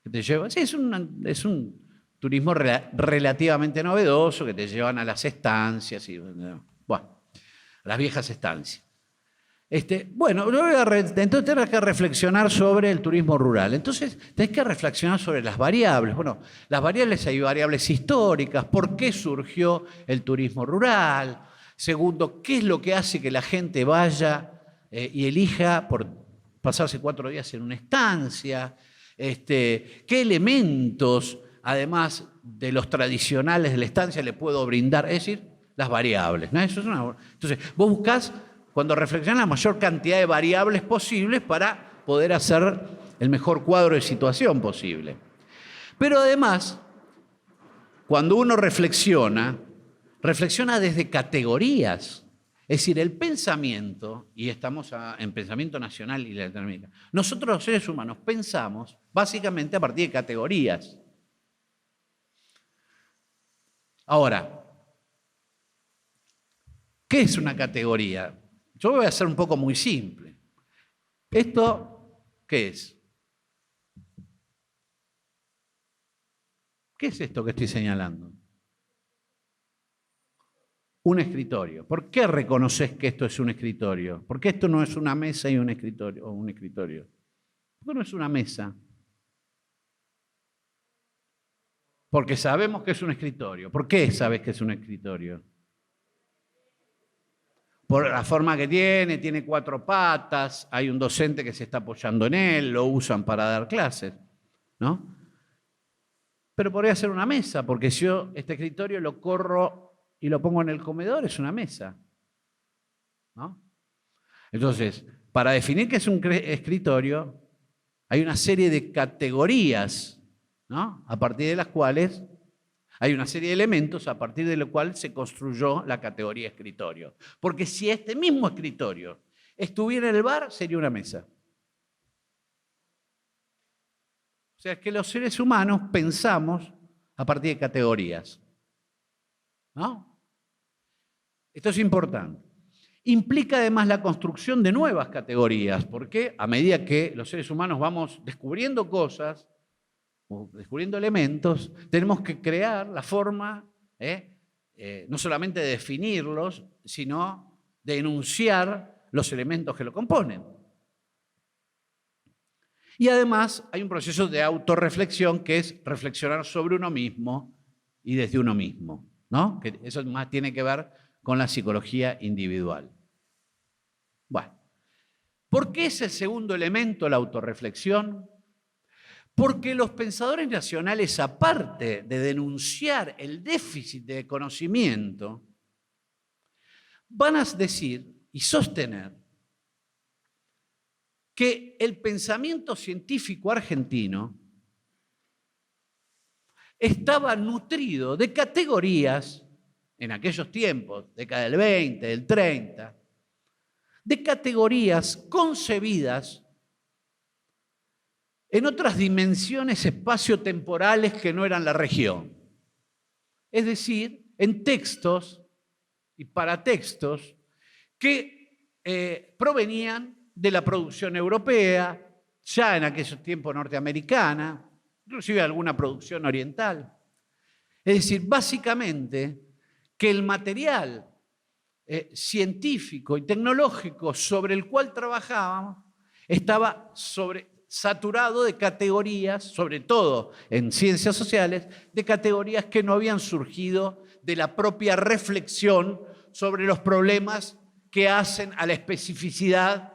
Que te lleva, sí, es un turismo relativamente novedoso que te llevan a las estancias, bueno, a las viejas estancias. Bueno, entonces tenés que reflexionar sobre el turismo rural. Entonces tenés que reflexionar sobre las variables. Bueno, las variables, hay variables históricas. ¿Por qué surgió el turismo rural? Segundo, ¿qué es lo que hace que la gente vaya y elija por pasarse 4 días en una estancia? ¿Qué elementos, además de los tradicionales de la estancia, le puedo brindar? Es decir, las variables, ¿no? Entonces, vos buscás, cuando reflexionás, la mayor cantidad de variables posibles para poder hacer el mejor cuadro de situación posible. Pero además, cuando uno reflexiona desde categorías. Es decir, el pensamiento, y estamos en pensamiento nacional y latinoamericano, nosotros los seres humanos pensamos básicamente a partir de categorías. Ahora, ¿qué es una categoría? Yo voy a hacer un poco muy simple. ¿Esto qué es? ¿Qué es esto que estoy señalando? Un escritorio. ¿Por qué reconoces que esto es un escritorio? ¿Por qué esto no es una mesa y un escritorio? O un escritorio? ¿Por qué no es una mesa? Porque sabemos que es un escritorio. ¿Por qué sabes que es un escritorio? Por la forma que tiene 4 patas, hay un docente que se está apoyando en él, lo usan para dar clases, ¿no? Pero podría ser una mesa, porque si yo este escritorio lo corro y lo pongo en el comedor, es una mesa, ¿no? Entonces, para definir qué es un escritorio, hay una serie de categorías, ¿no? A partir de las cuales hay una serie de elementos a partir de los cuales se construyó la categoría escritorio. Porque si este mismo escritorio estuviera en el bar, sería una mesa. O sea, que los seres humanos pensamos a partir de categorías, ¿no? Esto es importante. Implica además la construcción de nuevas categorías, porque a medida que los seres humanos vamos descubriendo cosas, o descubriendo elementos, tenemos que crear la forma, no solamente de definirlos, sino de enunciar los elementos que lo componen. Y además hay un proceso de autorreflexión que es reflexionar sobre uno mismo y desde uno mismo, ¿no? Que eso más tiene que ver con la psicología individual. Bueno, ¿por qué es el segundo elemento la autorreflexión? Porque los pensadores nacionales, aparte de denunciar el déficit de conocimiento, van a decir y sostener que el pensamiento científico argentino estaba nutrido de categorías, en aquellos tiempos, década del 20, del 30, de categorías concebidas en otras dimensiones espaciotemporales que no eran la región. Es decir, en textos y paratextos que provenían de la producción europea, ya en aquellos tiempos norteamericana, inclusive alguna producción oriental. Es decir, básicamente que el material científico y tecnológico sobre el cual trabajábamos estaba saturado de categorías, sobre todo en ciencias sociales, de categorías que no habían surgido de la propia reflexión sobre los problemas que hacen a la especificidad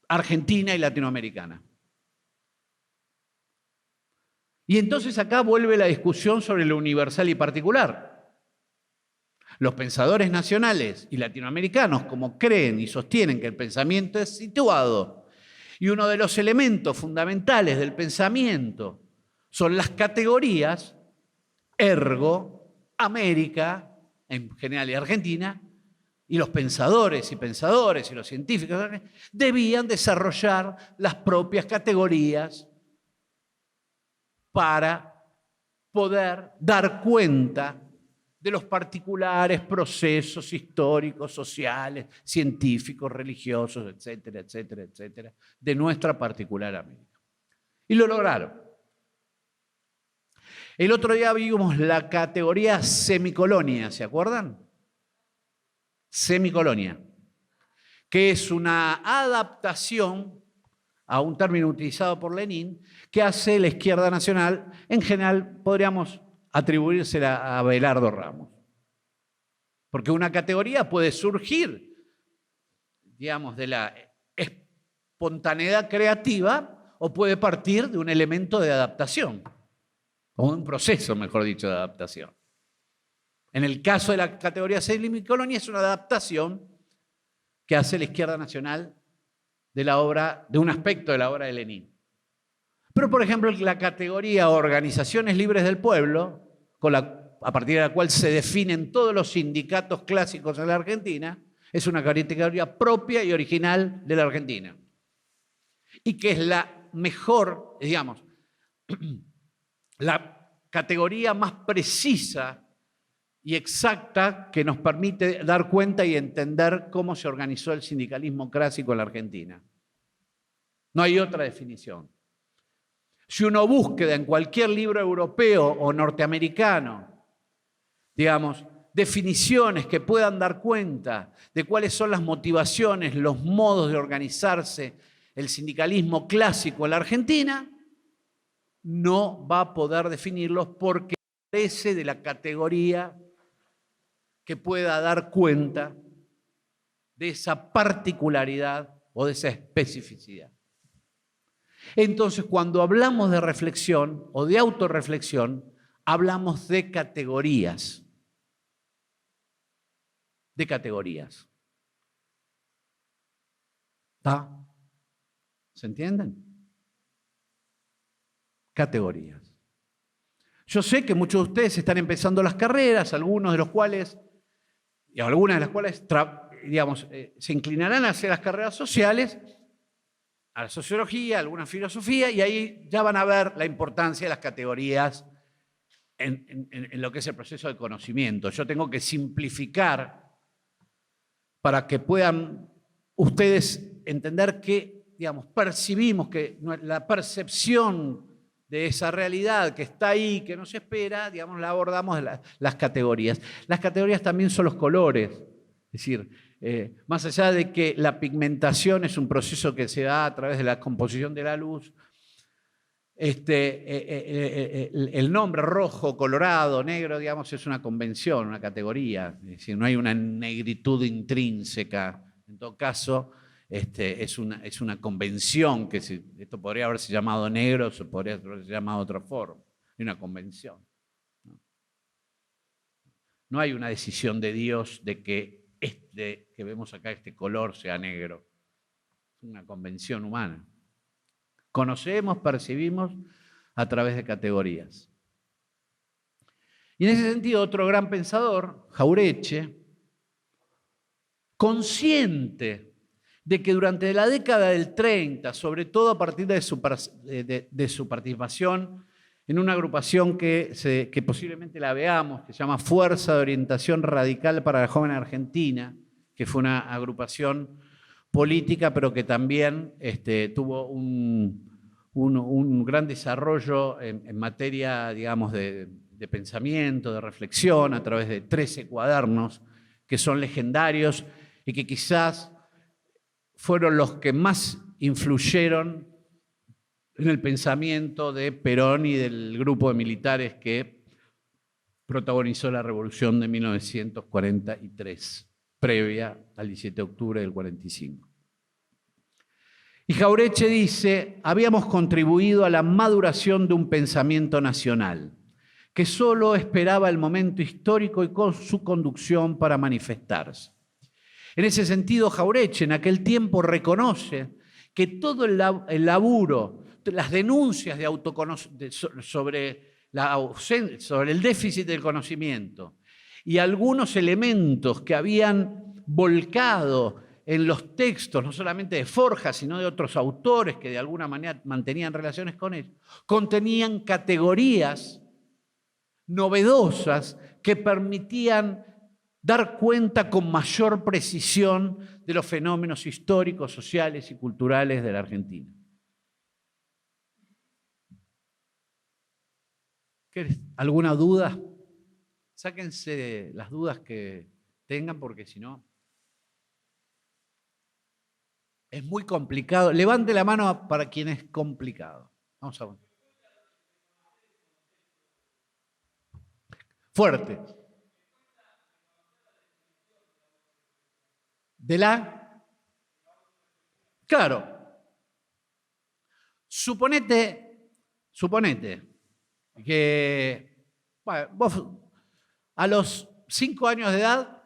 argentina y latinoamericana. Y entonces acá vuelve la discusión sobre lo universal y particular. Los pensadores nacionales y latinoamericanos, como creen y sostienen que el pensamiento es situado Y uno de los elementos fundamentales del pensamiento son las categorías, ergo, América, en general y Argentina, y los pensadores y los científicos debían desarrollar las propias categorías para poder dar cuenta de los particulares procesos históricos, sociales, científicos, religiosos, etcétera, etcétera, etcétera, de nuestra particular América. Y lo lograron. El otro día vimos la categoría semicolonia, ¿se acuerdan? Semicolonia, que es una adaptación a un término utilizado por Lenin que hace la izquierda nacional. En general podríamos atribuírsela a Abelardo Ramos. Porque una categoría puede surgir, digamos, de la espontaneidad creativa o puede partir de un elemento de adaptación, o un proceso, mejor dicho, de adaptación. En el caso de la categoría semicolonia es una adaptación que hace la izquierda nacional de la obra, de un aspecto de la obra de Lenin. Pero, por ejemplo, la categoría organizaciones libres del pueblo, a partir de la cual se definen todos los sindicatos clásicos en la Argentina, es una categoría propia y original de la Argentina. Y que es la mejor, digamos, la categoría más precisa y exacta que nos permite dar cuenta y entender cómo se organizó el sindicalismo clásico en la Argentina. No hay otra definición. Si uno busca en cualquier libro europeo o norteamericano, digamos, definiciones que puedan dar cuenta de cuáles son las motivaciones, los modos de organizarse el sindicalismo clásico en la Argentina, no va a poder definirlos porque carece de la categoría que pueda dar cuenta de esa particularidad o de esa especificidad. Entonces, cuando hablamos de reflexión o de autorreflexión, hablamos de categorías. De categorías. ¿Está? ¿Se entienden? Categorías. Yo sé que muchos de ustedes están empezando las carreras, algunos de los cuales, y algunas de las cuales, digamos, se inclinarán hacia las carreras sociales, a la sociología, a alguna filosofía, y ahí ya van a ver la importancia de las categorías en lo que es el proceso de conocimiento. Yo tengo que simplificar para que puedan ustedes entender que, digamos, percibimos que la percepción de esa realidad que está ahí, que nos espera, digamos, la abordamos de las categorías. Las categorías también son los colores, es decir, más allá de que la pigmentación es un proceso que se da a través de la composición de la luz, el nombre rojo, colorado, negro, digamos, es una convención, una categoría, es decir, no hay una negritud intrínseca. En todo caso, es una convención, que esto podría haberse llamado negro, o podría haberse llamado de otra forma, es una convención. No hay una decisión de Dios de que que vemos acá, este color sea negro. Es una convención humana. Conocemos, percibimos a través de categorías. Y en ese sentido, otro gran pensador, Jauretche, consciente de que durante la década del 30, sobre todo a partir de su participación en una agrupación que posiblemente la veamos, que se llama Fuerza de Orientación Radical para la Joven Argentina, que fue una agrupación política, pero que también tuvo un gran desarrollo en materia, digamos, de pensamiento, de reflexión, a través de 13 cuadernos que son legendarios y que quizás fueron los que más influyeron en el pensamiento de Perón y del grupo de militares que protagonizó la revolución de 1943, previa al 17 de octubre del 45. Y Jauretche dice: habíamos contribuido a la maduración de un pensamiento nacional que solo esperaba el momento histórico y con su conducción para manifestarse. En ese sentido, Jauretche en aquel tiempo reconoce que todo el laburo, las denuncias sobre el déficit del conocimiento y algunos elementos que habían volcado en los textos, no solamente de Forja, sino de otros autores que de alguna manera mantenían relaciones con él, contenían categorías novedosas que permitían dar cuenta con mayor precisión de los fenómenos históricos, sociales y culturales de la Argentina. ¿Alguna duda? Sáquense las dudas que tengan, porque si no es muy complicado. Levante la mano para quien es complicado. Vamos a ver. Fuerte. Claro. Suponete que bueno, vos a los 5 años de edad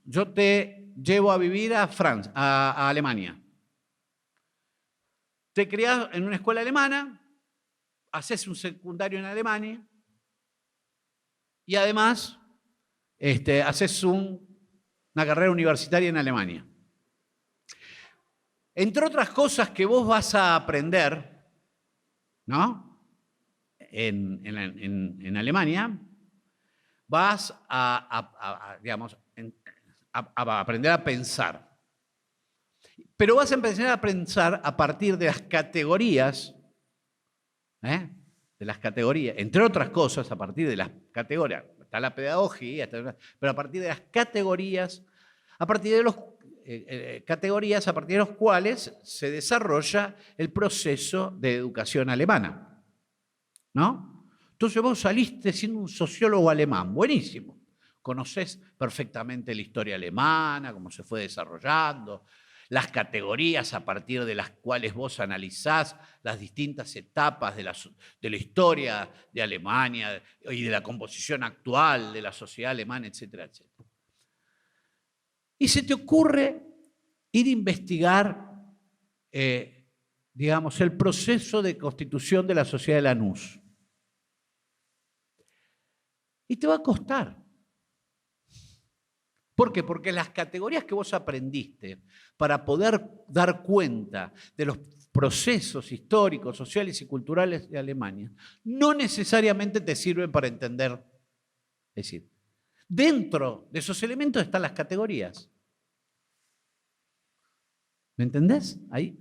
yo te llevo a vivir a Francia, a Alemania. Te criás en una escuela alemana, haces un secundario en Alemania y además haces una carrera universitaria en Alemania. Entre otras cosas que vos vas a aprender, ¿no? En Alemania, vas digamos, a aprender a pensar. Pero vas a empezar a pensar a partir de las categorías, entre otras cosas, a partir de las categorías, está la pedagogía, pero a partir de las categorías, a partir de categorías a partir de los cuales se desarrolla el proceso de educación alemana, ¿no? Entonces vos saliste siendo un sociólogo alemán, buenísimo. Conocés perfectamente la historia alemana, cómo se fue desarrollando, las categorías a partir de las cuales vos analizás las distintas etapas de la historia de Alemania y de la composición actual de la sociedad alemana, etcétera, etcétera. Y se te ocurre ir a investigar, digamos, el proceso de constitución de la sociedad de Lanús. Y te va a costar. ¿Por qué? Porque las categorías que vos aprendiste para poder dar cuenta de los procesos históricos, sociales y culturales de Alemania no necesariamente te sirven para entender. Es decir, dentro de esos elementos están las categorías. ¿Me entendés? Ahí.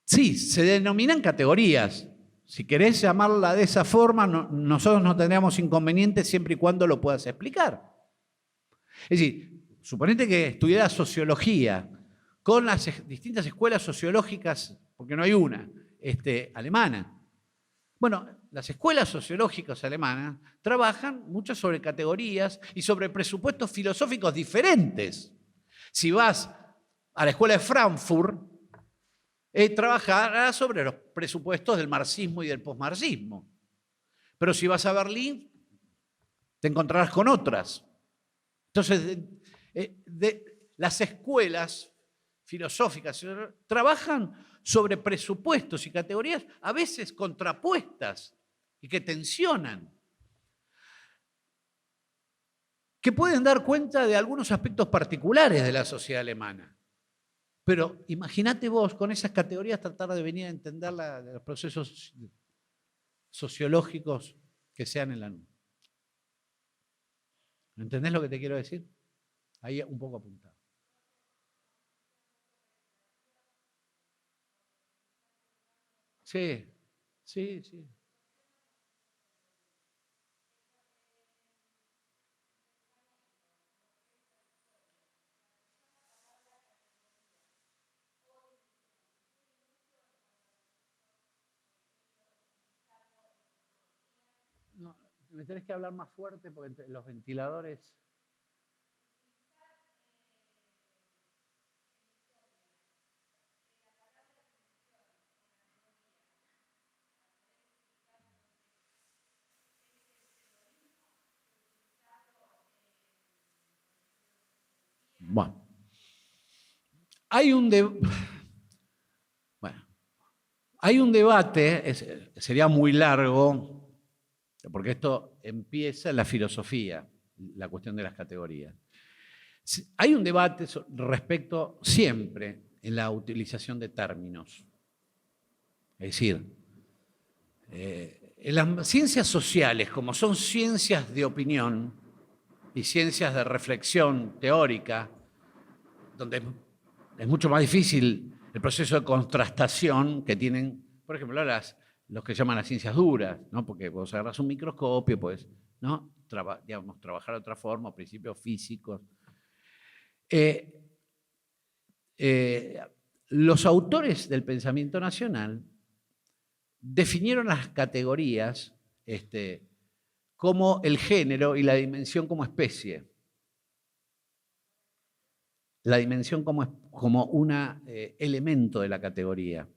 Sí, se denominan categorías. Si querés llamarla de esa forma, nosotros no tendríamos inconveniente siempre y cuando lo puedas explicar. Es decir, suponete que estudiaras sociología con las distintas escuelas sociológicas, porque no hay una, alemana. Bueno, las escuelas sociológicas alemanas trabajan mucho sobre categorías y sobre presupuestos filosóficos diferentes. Si vas a la escuela de Frankfurt, trabajará sobre los presupuestos del marxismo y del posmarxismo. Pero si vas a Berlín, te encontrarás con otras. Entonces, las escuelas filosóficas trabajan sobre presupuestos y categorías a veces contrapuestas y que tensionan, que pueden dar cuenta de algunos aspectos particulares de la sociedad alemana. Pero imagínate vos con esas categorías tratar de venir a entender los procesos sociológicos que sean en la nube. ¿Entendés lo que te quiero decir? Ahí un poco apuntado. Sí, sí, sí. No, me tenés que hablar más fuerte porque los ventiladores... Bueno. Hay un, bueno, hay un debate, sería muy largo, porque esto empieza en la filosofía, la cuestión de las categorías. Hay un debate respecto siempre en la utilización de términos. Es decir, en las ciencias sociales, como son ciencias de opinión y ciencias de reflexión teórica, donde es mucho más difícil el proceso de contrastación que tienen, por ejemplo, los que llaman las ciencias duras, ¿no? Porque vos agarras un microscopio, pues, ¿no? Trabajar de otra forma, principios físicos. Los autores del pensamiento nacional definieron las categorías como el género y la dimensión como especie. La dimensión como un elemento de la categoría.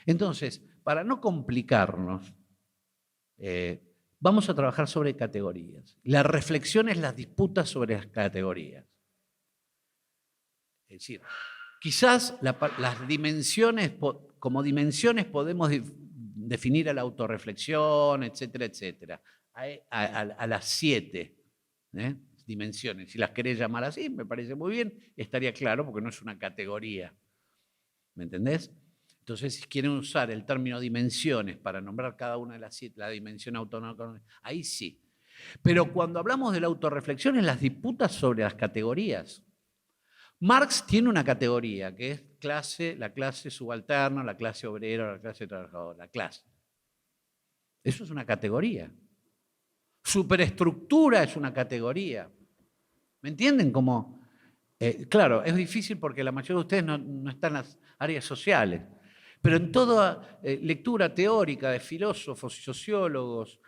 Entonces, para no complicarnos, vamos a trabajar sobre categorías. La reflexión es las disputas sobre las categorías. Es decir, quizás las dimensiones, como dimensiones podemos definir a la autorreflexión, etcétera, etcétera, a las 7 dimensiones. Si las querés llamar así, me parece muy bien, estaría claro porque no es una categoría. ¿Me entendés? Entonces, si quieren usar el término dimensiones para nombrar cada una de las 7, la dimensión autonómica, ahí sí. Pero cuando hablamos de la autorreflexión, es las disputas sobre las categorías. Marx tiene una categoría que es la clase subalterna, la clase obrera, la clase trabajadora, la clase. Eso es una categoría. Superestructura es una categoría. ¿Me entienden? Claro, es difícil porque la mayoría de ustedes no están en las áreas sociales, pero en toda lectura teórica de filósofos y sociólogos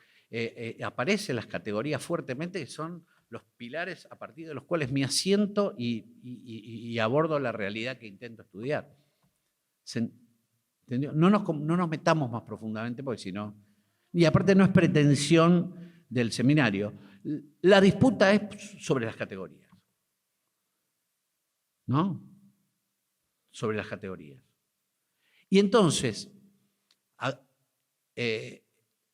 aparecen las categorías fuertemente, que son los pilares a partir de los cuales me asiento y abordo la realidad que intento estudiar. ¿Entendió? No nos metamos más profundamente porque si no... Y aparte no es pretensión del seminario. La disputa es sobre las categorías. ¿No? Sobre las categorías. Y entonces,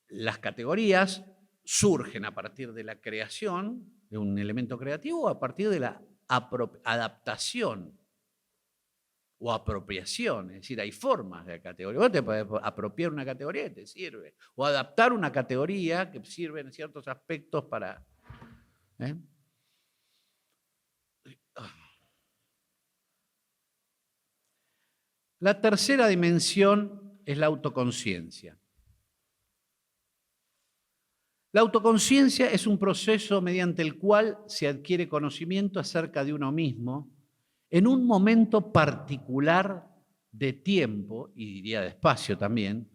las categorías surgen a partir de la creación de un elemento creativo o a partir de la adaptación o apropiación. Es decir, hay formas de categoría. Vos te podés apropiar una categoría que te sirve, o adaptar una categoría que sirve en ciertos aspectos para... La tercera dimensión es la autoconciencia. La autoconciencia es un proceso mediante el cual se adquiere conocimiento acerca de uno mismo en un momento particular de tiempo, y diría de espacio también,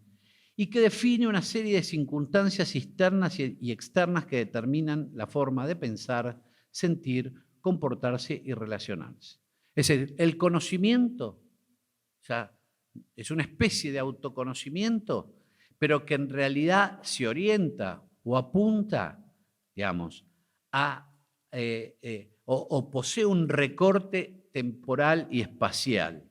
y que define una serie de circunstancias internas y externas que determinan la forma de pensar, sentir, comportarse y relacionarse. Es decir, el conocimiento, o sea, es una especie de autoconocimiento, pero que en realidad se orienta o apunta, digamos, o posee un recorte temporal y espacial.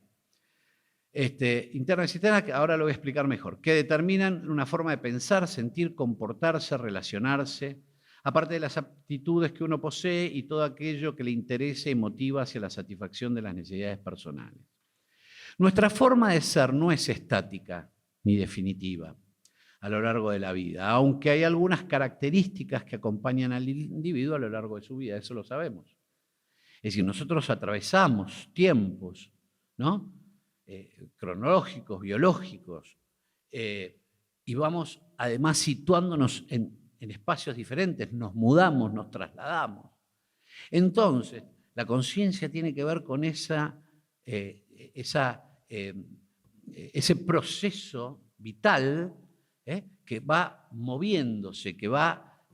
Interna y externa, que ahora lo voy a explicar mejor, que determinan una forma de pensar, sentir, comportarse, relacionarse, aparte de las aptitudes que uno posee y todo aquello que le interesa y motiva hacia la satisfacción de las necesidades personales. Nuestra forma de ser no es estática ni definitiva a lo largo de la vida, aunque hay algunas características que acompañan al individuo a lo largo de su vida, eso lo sabemos. Es decir, nosotros atravesamos tiempos, ¿no? Cronológicos, biológicos, y vamos además situándonos en espacios diferentes, nos mudamos, nos trasladamos. Entonces, la conciencia tiene que ver con ese proceso vital que va moviéndose, que va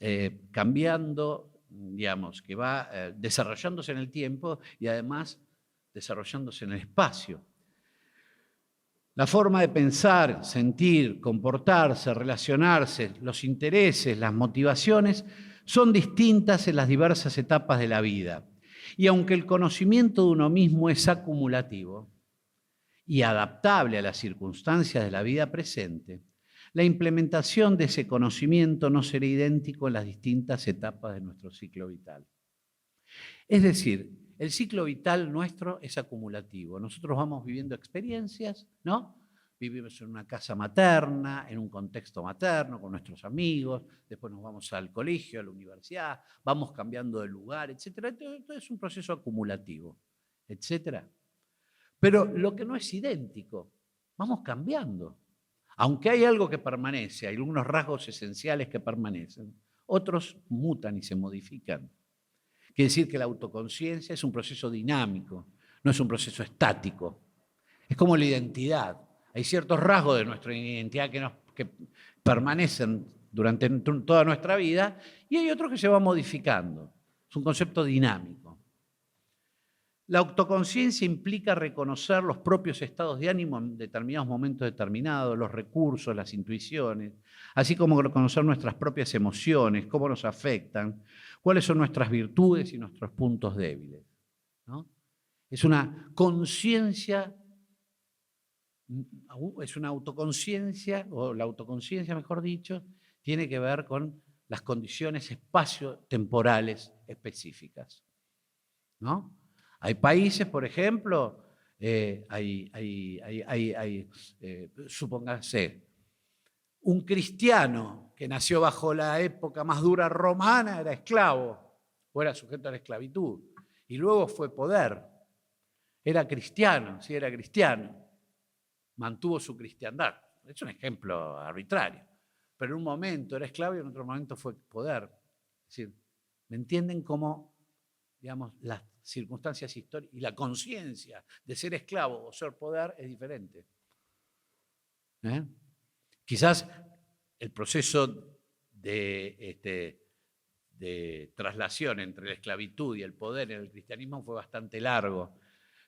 cambiando, digamos, que va desarrollándose en el tiempo y además desarrollándose en el espacio. La forma de pensar, sentir, comportarse, relacionarse, los intereses, las motivaciones son distintas en las diversas etapas de la vida. Y aunque el conocimiento de uno mismo es acumulativo y adaptable a las circunstancias de la vida presente, la implementación de ese conocimiento no será idéntico en las distintas etapas de nuestro ciclo vital. Es decir, el ciclo vital nuestro es acumulativo. Nosotros vamos viviendo experiencias, ¿no? Vivimos en una casa materna, en un contexto materno, con nuestros amigos, después nos vamos al colegio, a la universidad, vamos cambiando de lugar, etc. Esto es un proceso acumulativo, etc. Pero lo que no es idéntico, vamos cambiando. Aunque hay algo que permanece, hay algunos rasgos esenciales que permanecen, otros mutan y se modifican. Quiere decir que la autoconciencia es un proceso dinámico, no es un proceso estático. Es como la identidad. Hay ciertos rasgos de nuestra identidad que permanecen durante toda nuestra vida y hay otros que se van modificando. Es un concepto dinámico. La autoconciencia implica reconocer los propios estados de ánimo en determinados momentos determinados, los recursos, las intuiciones, así como reconocer nuestras propias emociones, cómo nos afectan, cuáles son nuestras virtudes y nuestros puntos débiles, ¿no? Es una conciencia, es una autoconciencia, o la autoconciencia, mejor dicho, tiene que ver con las condiciones espacio-temporales específicas, ¿no? Hay países, por ejemplo, supóngase, un cristiano que nació bajo la época más dura romana era esclavo o era sujeto a la esclavitud y luego fue poder. Era cristiano, sí era cristiano, mantuvo su cristiandad. Es un ejemplo arbitrario, pero en un momento era esclavo y en otro momento fue poder. Es decir, ¿me entienden cómo, digamos, las circunstancias históricas y la conciencia de ser esclavo o ser poder es diferente? Quizás el proceso de traslación entre la esclavitud y el poder en el cristianismo fue bastante largo,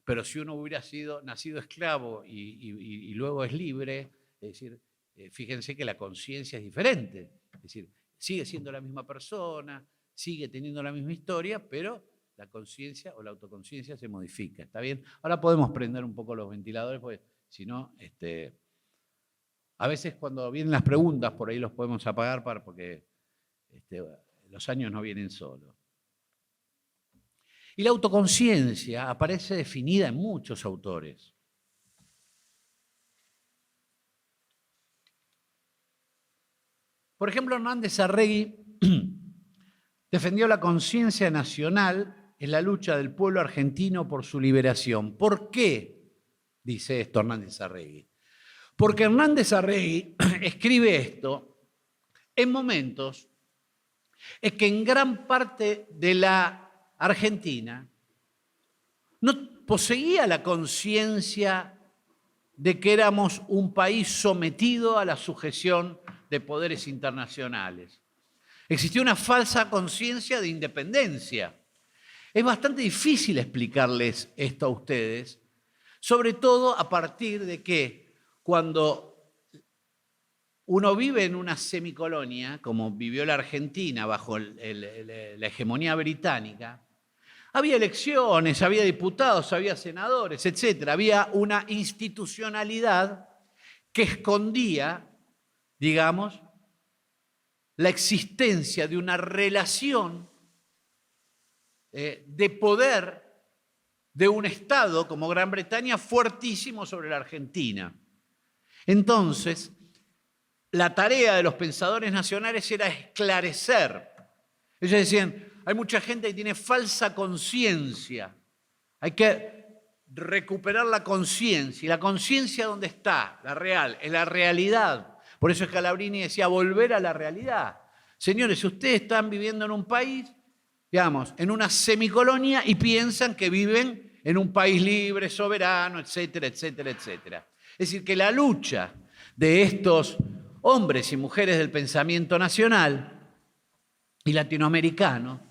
pero si uno hubiera nacido esclavo y luego es libre, es decir, fíjense que la conciencia es diferente, es decir, sigue siendo la misma persona, sigue teniendo la misma historia, pero la conciencia o la autoconciencia se modifica, ¿está bien? Ahora podemos prender un poco los ventiladores, porque si no, a veces cuando vienen las preguntas, por ahí los podemos apagar porque los años no vienen solos. Y la autoconciencia aparece definida en muchos autores. Por ejemplo, Hernández Arregui defendió la conciencia nacional en la lucha del pueblo argentino por su liberación. ¿Por qué dice esto Hernández Arregui? Porque Hernández Arregui escribe esto en momentos en que en gran parte de la Argentina no poseía la conciencia de que éramos un país sometido a la sujeción de poderes internacionales. Existía una falsa conciencia de independencia. Es bastante difícil explicarles esto a ustedes, sobre todo a partir de que cuando uno vive en una semicolonia, como vivió la Argentina bajo la hegemonía británica, había elecciones, había diputados, había senadores, etc. Había una institucionalidad que escondía, digamos, la existencia de una relación de poder de un Estado como Gran Bretaña fuertísimo sobre la Argentina. Entonces, la tarea de los pensadores nacionales era esclarecer. Ellos decían, hay mucha gente que tiene falsa conciencia, hay que recuperar la conciencia. ¿Y la conciencia dónde está? La real, en la realidad. Por eso Scalabrini decía, volver a la realidad. Señores, ustedes están viviendo en un país, digamos, en una semicolonia y piensan que viven en un país libre, soberano, etcétera, etcétera, etcétera. Es decir, que la lucha de estos hombres y mujeres del pensamiento nacional y latinoamericano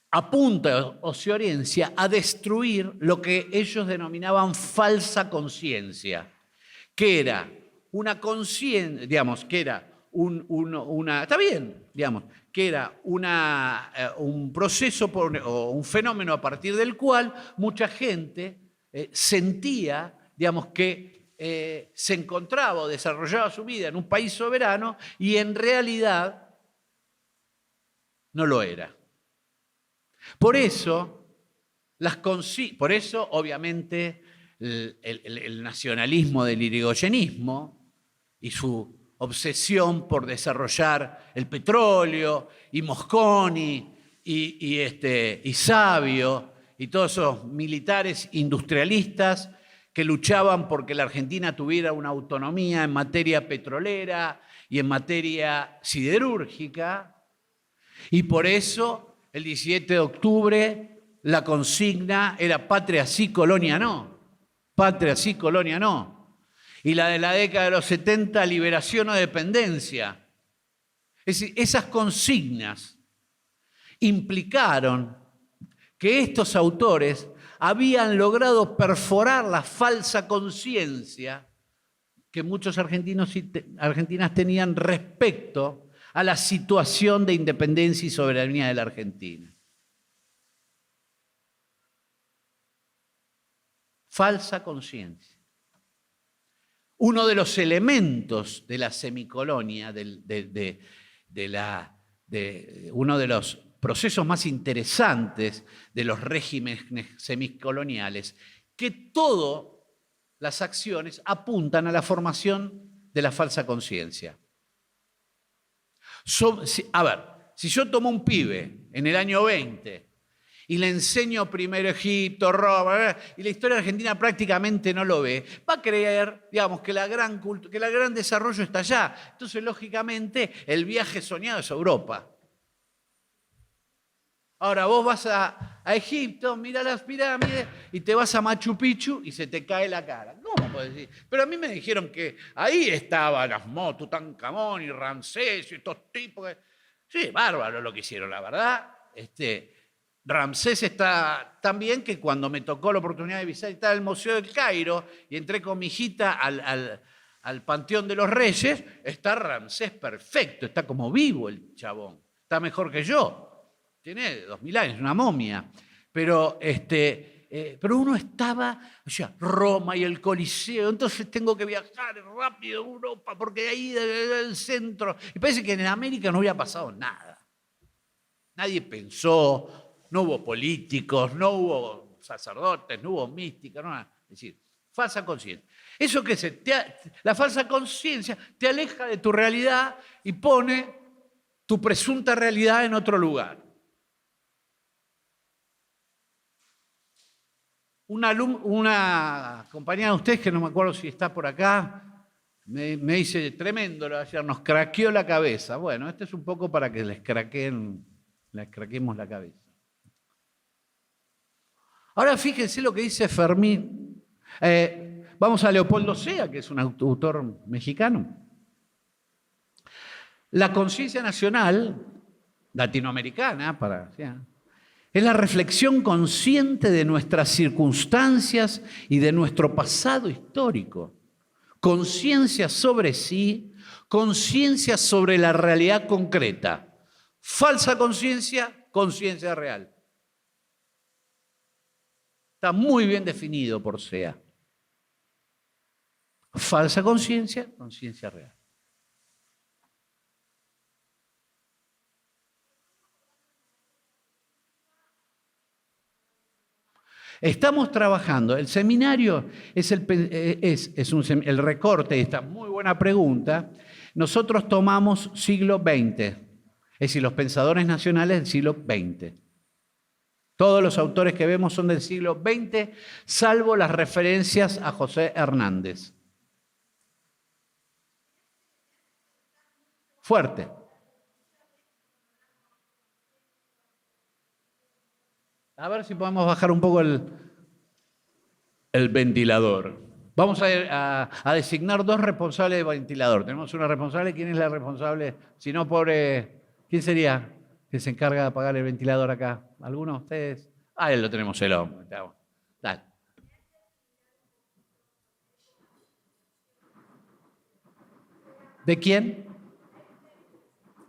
apunta o se orienta a destruir lo que ellos denominaban falsa conciencia, que era una conciencia, digamos, que era una... Está bien, digamos, que era un proceso o un fenómeno a partir del cual mucha gente sentía, digamos, que se encontraba o desarrollaba su vida en un país soberano y en realidad no lo era. Por eso, obviamente, el nacionalismo del irigoyenismo y su obsesión por desarrollar el petróleo, y Mosconi, y Savio, y todos esos militares industrialistas que luchaban porque la Argentina tuviera una autonomía en materia petrolera y en materia siderúrgica, y por eso el 17 de octubre la consigna era patria sí, colonia no. Patria sí, colonia no. Y la de la década de los 70, liberación o dependencia. Es decir, esas consignas implicaron que estos autores habían logrado perforar la falsa conciencia que muchos argentinos y argentinas tenían respecto a la situación de independencia y soberanía de la Argentina. Falsa conciencia. Uno de los elementos de la semicolonia, uno de los procesos más interesantes de los regímenes semicoloniales, que todas las acciones apuntan a la formación de la falsa conciencia. A ver, si yo tomo un pibe en el año 20 y le enseño primero Egipto, Roma, y la historia argentina prácticamente no lo ve, va a creer, digamos, que el gran desarrollo está allá. Entonces, lógicamente, el viaje soñado es Europa. Ahora, vos vas a Egipto, mirá las pirámides, y te vas a Machu Picchu y se te cae la cara. ¿Cómo podés decir? Pero a mí me dijeron que ahí estaban Asmó, Tutankamón y Ramsés y estos tipos. Sí, bárbaro lo que hicieron, la verdad. Ramsés está tan bien que cuando me tocó la oportunidad de visitar el Museo del Cairo y entré con mi hijita al Panteón de los Reyes, está Ramsés perfecto, está como vivo el chabón, está mejor que yo. Tiene 2000 años, una momia. Pero uno estaba, o sea, Roma y el Coliseo, entonces tengo que viajar rápido a Europa porque ahí es el centro. Y parece que en América no había pasado nada. Nadie pensó, no hubo políticos, no hubo sacerdotes, no hubo mística, no nada. Es decir, falsa conciencia. Eso que la falsa conciencia te aleja de tu realidad y pone tu presunta realidad en otro lugar. Una compañera de ustedes, que no me acuerdo si está por acá, me dice, tremendo lo de ayer, nos craqueó la cabeza. Bueno, este es un poco para que les craquemos la cabeza. Ahora fíjense lo que dice Fermín. Vamos a Leopoldo Sea, que es un autor mexicano. La conciencia nacional latinoamericana, es la reflexión consciente de nuestras circunstancias y de nuestro pasado histórico. Conciencia sobre sí, conciencia sobre la realidad concreta. Falsa conciencia, conciencia real. Está muy bien definido por Sea. Falsa conciencia, conciencia real. Estamos trabajando, el seminario es el recorte de esta muy buena pregunta. Nosotros tomamos siglo XX, es decir, los pensadores nacionales del siglo XX. Todos los autores que vemos son del siglo XX, salvo las referencias a José Hernández. Fuerte. A ver si podemos bajar un poco el ventilador. Vamos a designar dos responsables de ventilador. Tenemos una responsable. ¿Quién es la responsable? Si no, ¿quién sería que se encarga de apagar el ventilador acá? ¿Alguno de ustedes? Él lo tenemos el hombre. Dale. ¿De quién?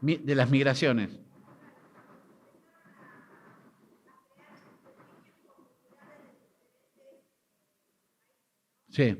De las migraciones. Sí.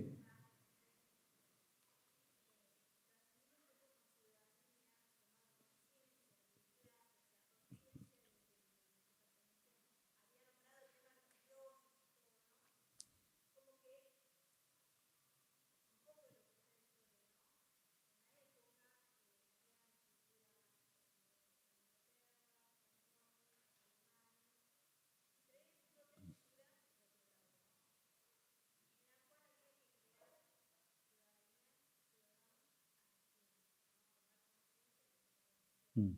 Mm.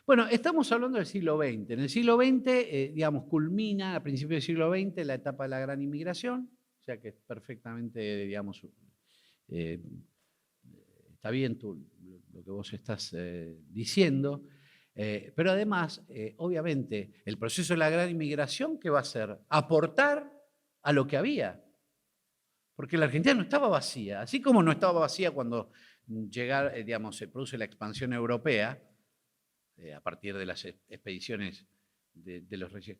Bueno, estamos hablando del siglo XX. En el siglo XX, digamos, culmina a principios del siglo XX la etapa de la gran inmigración, o sea que es perfectamente, digamos, eh, está bien lo que vos estás diciendo, pero además, obviamente, el proceso de la gran inmigración, ¿qué va a hacer? Aportar a lo que había. Porque la Argentina no estaba vacía, así como no estaba vacía cuando digamos, se produce la expansión europea, a partir de las expediciones de los reyes,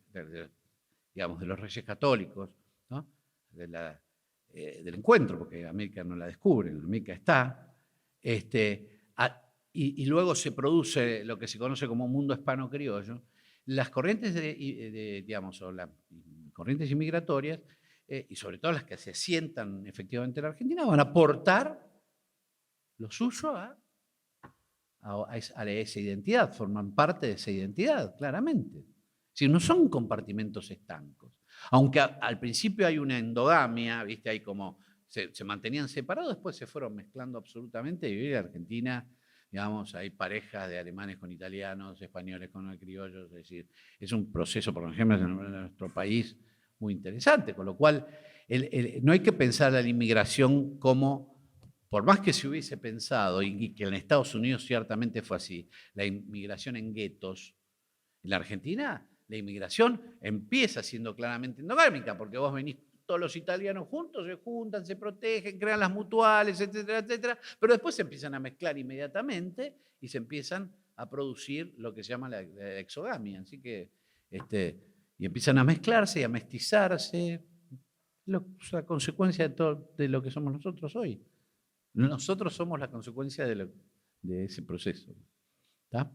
digamos, de los reyes católicos, ¿no? Del encuentro, porque América no la descubren, América está, y luego se produce lo que se conoce como mundo hispano-criollo. Las corrientes, digamos, o las corrientes inmigratorias, y sobre todo las que se asientan efectivamente en la Argentina, van a aportar lo suyo a esa identidad, forman parte de esa identidad, claramente. Si no son compartimentos estancos. Aunque al principio hay una endogamia, ¿viste? Hay como se mantenían separados, después se fueron mezclando absolutamente. Y hoy en Argentina, digamos, hay parejas de alemanes con italianos, españoles con criollos, es decir, es un proceso, por ejemplo, en nuestro país muy interesante, con lo cual no hay que pensar a la inmigración como, por más que se hubiese pensado, y que en Estados Unidos ciertamente fue así, la inmigración en guetos, en la Argentina la inmigración empieza siendo claramente endogámica, porque vos venís todos los italianos juntos, se juntan, se protegen, crean las mutuales, etcétera, etcétera, pero después se empiezan a mezclar inmediatamente y se empiezan a producir lo que se llama la exogamia. Así que, y empiezan a mezclarse y a mestizarse, la consecuencia de todo de lo que somos nosotros hoy. Nosotros somos la consecuencia de ese proceso. ¿Está?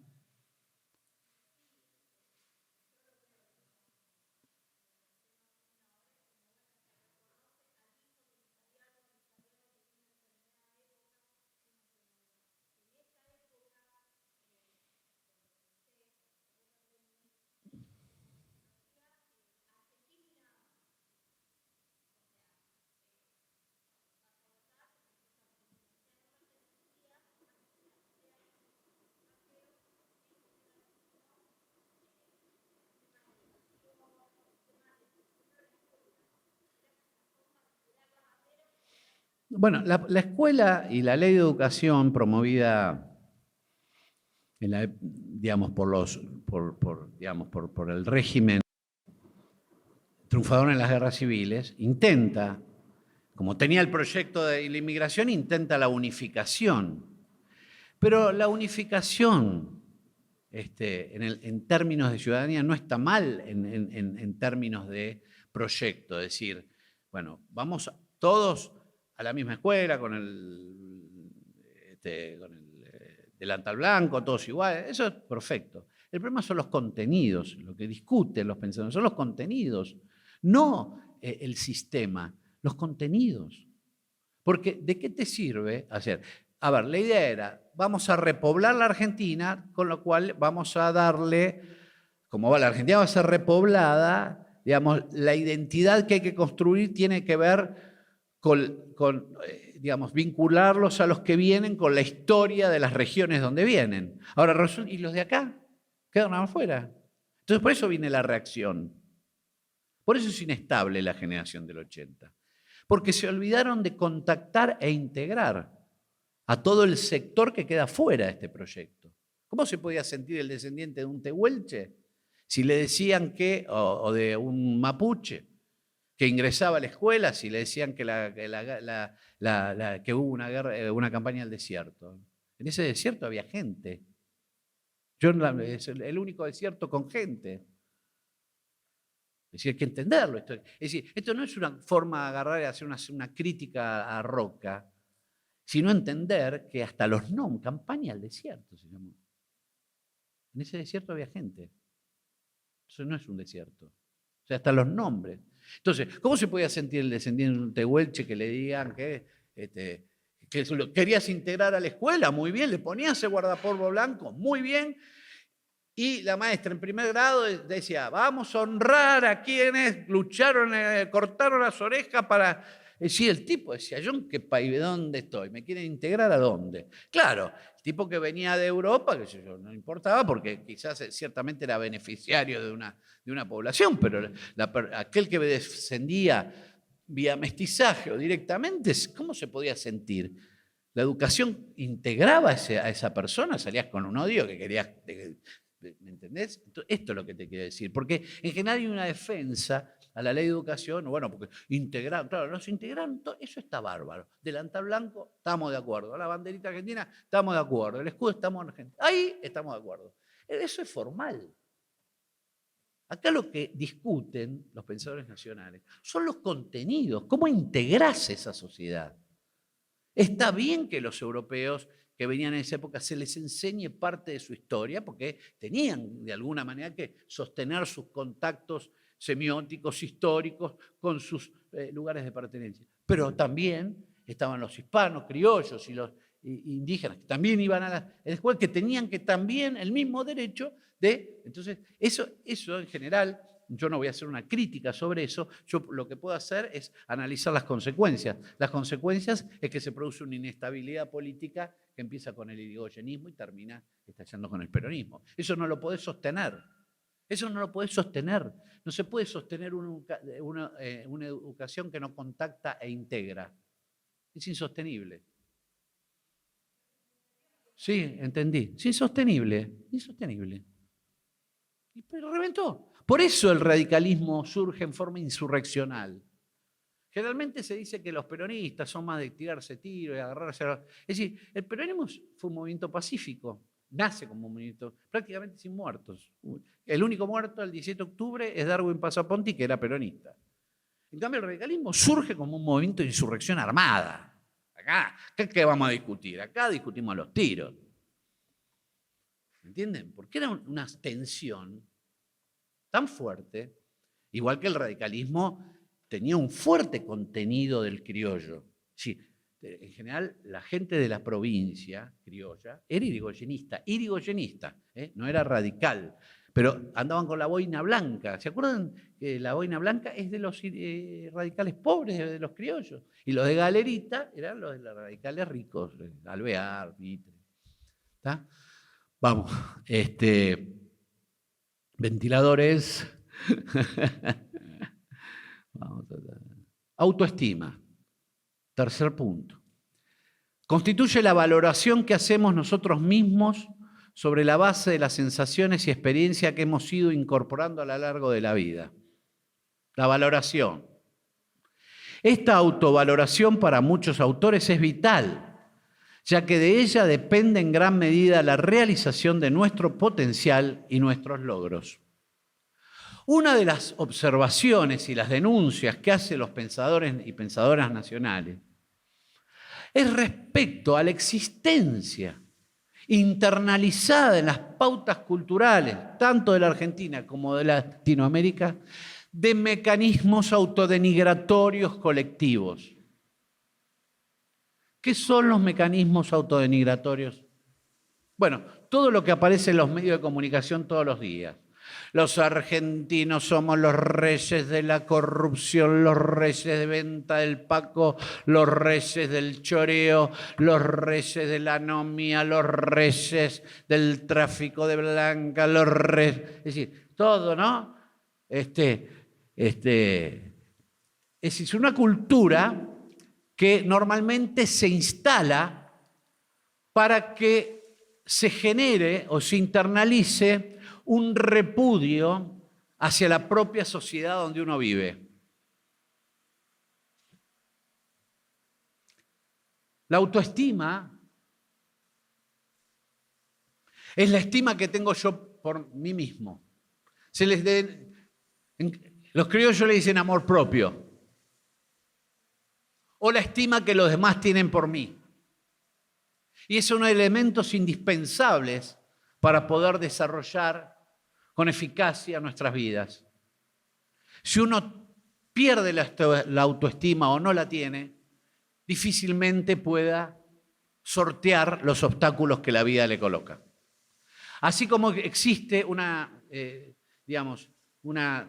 Bueno, la escuela y la ley de educación promovida digamos, por el régimen triunfador en las guerras civiles, intenta, como tenía el proyecto de la inmigración, intenta la unificación. Pero la unificación, en términos de ciudadanía, no está mal en términos de proyecto. Es decir, bueno, vamos todos a la misma escuela con con el delantal blanco, todos iguales, eso es perfecto. El problema son los contenidos, lo que discuten los pensadores, son los contenidos, no el sistema, los contenidos. Porque ¿de qué te sirve hacer? A ver, la idea era, vamos a repoblar la Argentina, con lo cual vamos a darle, como la Argentina va a ser repoblada, digamos, la identidad que hay que construir tiene que ver con digamos, vincularlos a los que vienen con la historia de las regiones donde vienen. Ahora, ¿y los de acá? Quedan afuera. Entonces, por eso viene la reacción. Por eso es inestable la generación del 80. Porque se olvidaron de contactar e integrar a todo el sector que queda fuera de este proyecto. ¿Cómo se podía sentir el descendiente de un tehuelche si le decían que, o de un mapuche, que ingresaba a la escuela, si le decían que hubo una campaña al desierto? En ese desierto había gente. Es el único desierto con gente. Es decir, hay que entenderlo. Es decir, esto no es una forma de agarrar y hacer una crítica a Roca, sino entender que hasta los nombres, campaña al desierto se llamó. En ese desierto había gente. Eso no es un desierto. O sea, hasta los nombres. Entonces, ¿cómo se podía sentir el descendiente de un tehuelche que le digan que lo querías integrar a la escuela? Muy bien, le ponías ese guardapolvo blanco, muy bien. Y la maestra en primer grado decía, vamos a honrar a quienes lucharon, cortaron las orejas para... Sí, el tipo decía, yo en qué país, ¿de dónde estoy? ¿Me quieren integrar a dónde? Claro, el tipo que venía de Europa, que yo, no importaba, porque quizás ciertamente era beneficiario de una población, pero aquel que descendía vía mestizaje o directamente, ¿cómo se podía sentir? La educación integraba a esa persona, salías con un odio que querías... ¿Me entendés? Esto es lo que te quiero decir, porque en general hay una defensa a la ley de educación, bueno, porque integraron, claro, nos integraron, eso está bárbaro. Delantal blanco, estamos de acuerdo. La banderita argentina, estamos de acuerdo. El escudo, estamos en Argentina. Ahí estamos de acuerdo. Eso es formal. Acá lo que discuten los pensadores nacionales son los contenidos, cómo integrás esa sociedad. Está bien que los europeos que venían en esa época se les enseñe parte de su historia, porque tenían de alguna manera que sostener sus contactos semióticos, históricos, con sus lugares de pertenencia. Pero también estaban los hispanos, criollos y los indígenas, que también iban a la escuela, que tenían que también el mismo derecho de... Entonces, eso en general... Yo no voy a hacer una crítica sobre eso, yo lo que puedo hacer es analizar las consecuencias. Las consecuencias es que se produce una inestabilidad política que empieza con el irigoyenismo y termina estallando con el peronismo. Eso no lo podés sostener. Eso no lo podés sostener. No se puede sostener una educación que no contacta e integra. Es insostenible. Sí, entendí. Es insostenible. Insostenible. Pero reventó. Por eso el radicalismo surge en forma insurreccional. Generalmente se dice que los peronistas son más de tirarse tiros y agarrarse. Es decir, el peronismo fue un movimiento pacífico, nace como un movimiento prácticamente sin muertos. El único muerto el 17 de octubre es Darwin Passaponti, que era peronista. En cambio, el radicalismo surge como un movimiento de insurrección armada. Acá, ¿qué vamos a discutir? Acá discutimos los tiros. ¿Entienden? Porque era una tensión tan fuerte, igual que el radicalismo tenía un fuerte contenido del criollo. Sí, en general, la gente de la provincia criolla era irigoyenista, no era radical, pero andaban con la boina blanca. ¿Se acuerdan que la boina blanca es de los radicales pobres, de los criollos? Y los de Galerita eran los de los radicales ricos, Alvear, Mitre. ¿Está? Vamos, ventiladores. Autoestima. Tercer punto. Constituye la valoración que hacemos nosotros mismos sobre la base de las sensaciones y experiencias que hemos ido incorporando a lo largo de la vida. La valoración. Esta autovaloración para muchos autores es vital, ya que de ella depende en gran medida la realización de nuestro potencial y nuestros logros. Una de las observaciones y las denuncias que hacen los pensadores y pensadoras nacionales es respecto a la existencia internalizada en las pautas culturales, tanto de la Argentina como de Latinoamérica, de mecanismos autodenigratorios colectivos. ¿Qué son los mecanismos autodenigratorios? Bueno, todo lo que aparece en los medios de comunicación todos los días. Los argentinos somos los reyes de la corrupción, los reyes de venta del paco, los reyes del choreo, los reyes de la anomia, los reyes del tráfico de blanca, los reyes... Es decir, todo, ¿no? Es decir, una cultura que normalmente se instala para que se genere o se internalice un repudio hacia la propia sociedad donde uno vive. La autoestima Es la estima que tengo yo por mí mismo. Los criollos le dicen amor propio. O la estima que los demás tienen por mí. Y esos son elementos indispensables para poder desarrollar con eficacia nuestras vidas. Si uno pierde la autoestima o no la tiene, difícilmente pueda sortear los obstáculos que la vida le coloca. Así como existe una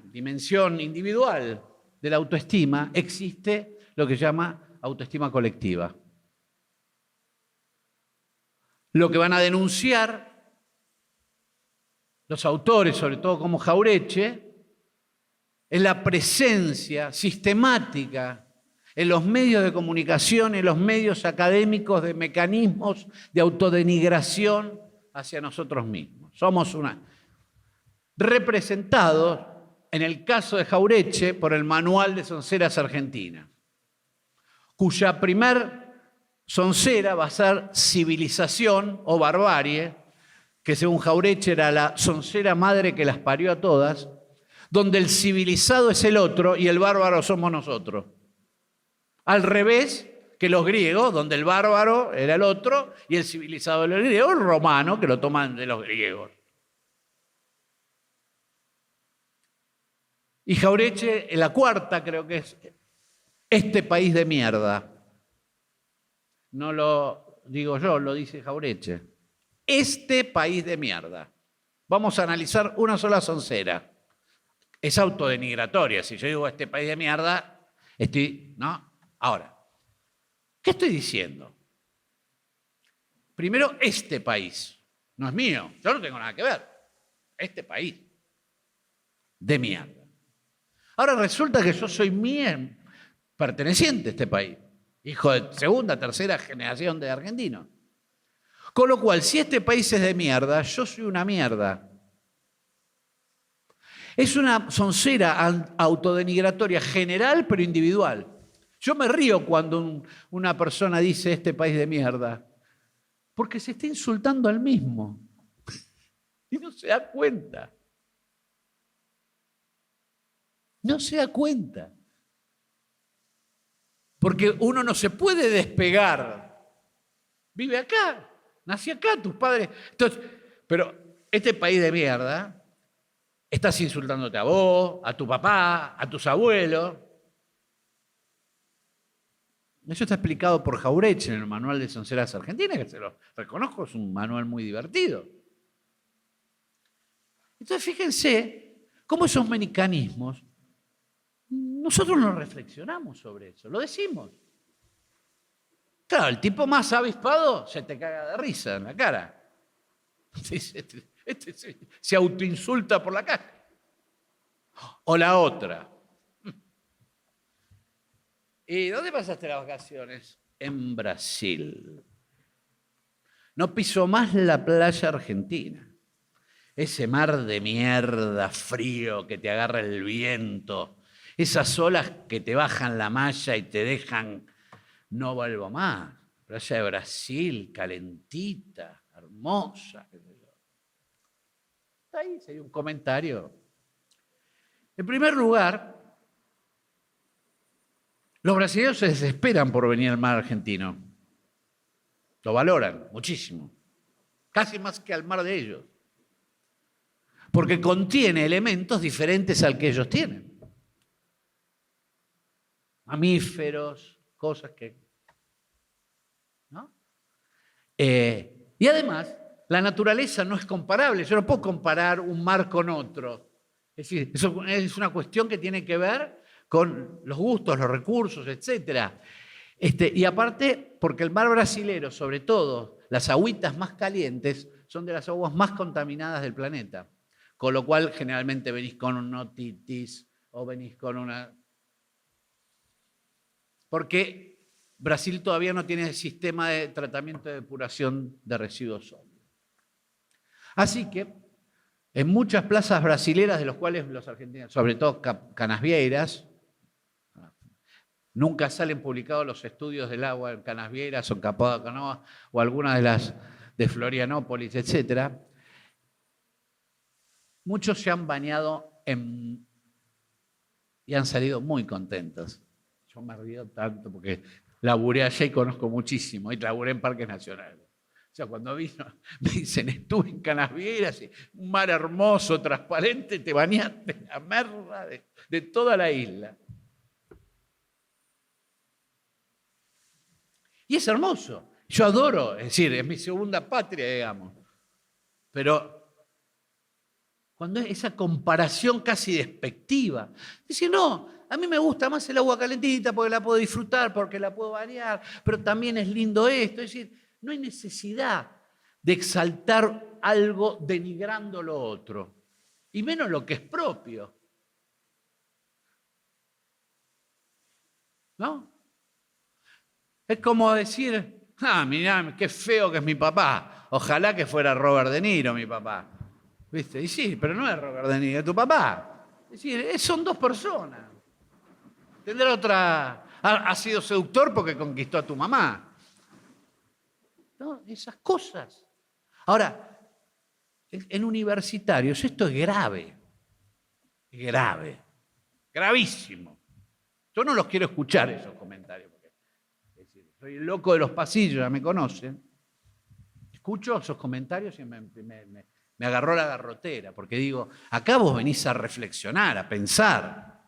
dimensión individual de la autoestima, existe lo que se llama autoestima colectiva. Lo que van a denunciar los autores, sobre todo como Jauretche, es la presencia sistemática en los medios de comunicación, en los medios académicos, de mecanismos de autodenigración hacia nosotros mismos. Somos representados, en el caso de Jauretche, por el Manual de Sonceras Argentinas, cuya primer soncera va a ser civilización o barbarie, que según Jauretche era la soncera madre que las parió a todas, donde el civilizado es el otro y el bárbaro somos nosotros. Al revés que los griegos, donde el bárbaro era el otro y el civilizado era el griego, el romano, que lo toman de los griegos. Y Jauretche, en la cuarta, creo que es este país de mierda. No lo digo yo, lo dice Jauretche. Este país de mierda. Vamos a analizar una sola soncera. Es autodenigratoria. Si yo digo este país de mierda, ¿no? Ahora, ¿qué estoy diciendo? Primero, este país. No es mío. Yo no tengo nada que ver. Este país de mierda. Ahora resulta que yo soy perteneciente a este país. Hijo de segunda, tercera generación de argentinos. Con lo cual, si este país es de mierda, yo soy una mierda. Es una soncera autodenigratoria general, pero individual. Yo me río cuando una persona dice este país de mierda, porque se está insultando al mismo. Y no se da cuenta. No se da cuenta. Porque uno no se puede despegar. Vive acá, nací acá, tus padres. Entonces, pero este país de mierda, estás insultándote a vos, a tu papá, a tus abuelos. Eso está explicado por Jauretche en el Manual de Sonceras Argentinas, que se lo reconozco, es un manual muy divertido. Entonces, fíjense cómo esos mecanismos, nosotros no reflexionamos sobre eso, lo decimos. Claro, el tipo más avispado se te caga de risa en la cara. Este se autoinsulta por la calle. O la otra. ¿Y dónde pasaste las vacaciones? En Brasil. No piso más la playa argentina. Ese mar de mierda frío que te agarra el viento. Esas olas que te bajan la malla y te dejan, no vuelvo más. Playa de Brasil, calentita, hermosa. Ahí sería un comentario. En primer lugar, los brasileños se desesperan por venir al mar argentino. Lo valoran muchísimo. Casi más que al mar de ellos. Porque contiene elementos diferentes al que ellos tienen. Mamíferos, cosas que... ¿no? Y además, la naturaleza no es comparable. Yo no puedo comparar un mar con otro. Es decir, eso es una cuestión que tiene que ver con los gustos, los recursos, etc. Y aparte, porque el mar brasilero, sobre todo, las agüitas más calientes, son de las aguas más contaminadas del planeta. Con lo cual, generalmente venís con una otitis o venís con una... Porque Brasil todavía no tiene sistema de tratamiento de depuración de residuos sólidos. Así que, en muchas plazas brasileras, de los cuales los argentinos, sobre todo Canasvieiras, nunca salen publicados los estudios del agua en Canasvieiras o en Capao da Canoa o algunas de las de Florianópolis, etc. muchos se han bañado y han salido muy contentos. Yo me río tanto porque laburé allá y conozco muchísimo, y laburé en parques nacionales. O sea, cuando vino, me dicen, estuve en Canasvieras, un mar hermoso, transparente, te bañaste la merda de toda la isla. Y es hermoso. Yo adoro, es decir, es mi segunda patria, digamos. Pero cuando es esa comparación casi despectiva, dice, no, a mí me gusta más el agua calentita porque la puedo disfrutar, porque la puedo bañar, pero también es lindo esto. Es decir, no hay necesidad de exaltar algo denigrando lo otro, y menos lo que es propio. ¿No? Es como decir, mirá, qué feo que es mi papá. Ojalá que fuera Robert De Niro mi papá. ¿Viste? Y sí, pero no es Robert De Niro, es tu papá. Es decir, son dos personas. Tendrá otra... Ha sido seductor porque conquistó a tu mamá. ¿No? Esas cosas. Ahora, en universitarios esto es grave. Es grave. Gravísimo. Yo no los quiero escuchar esos comentarios. Soy el loco de los pasillos, ya me conocen. Escucho esos comentarios y me agarró la garrotera, porque digo, acá vos venís a reflexionar, a pensar.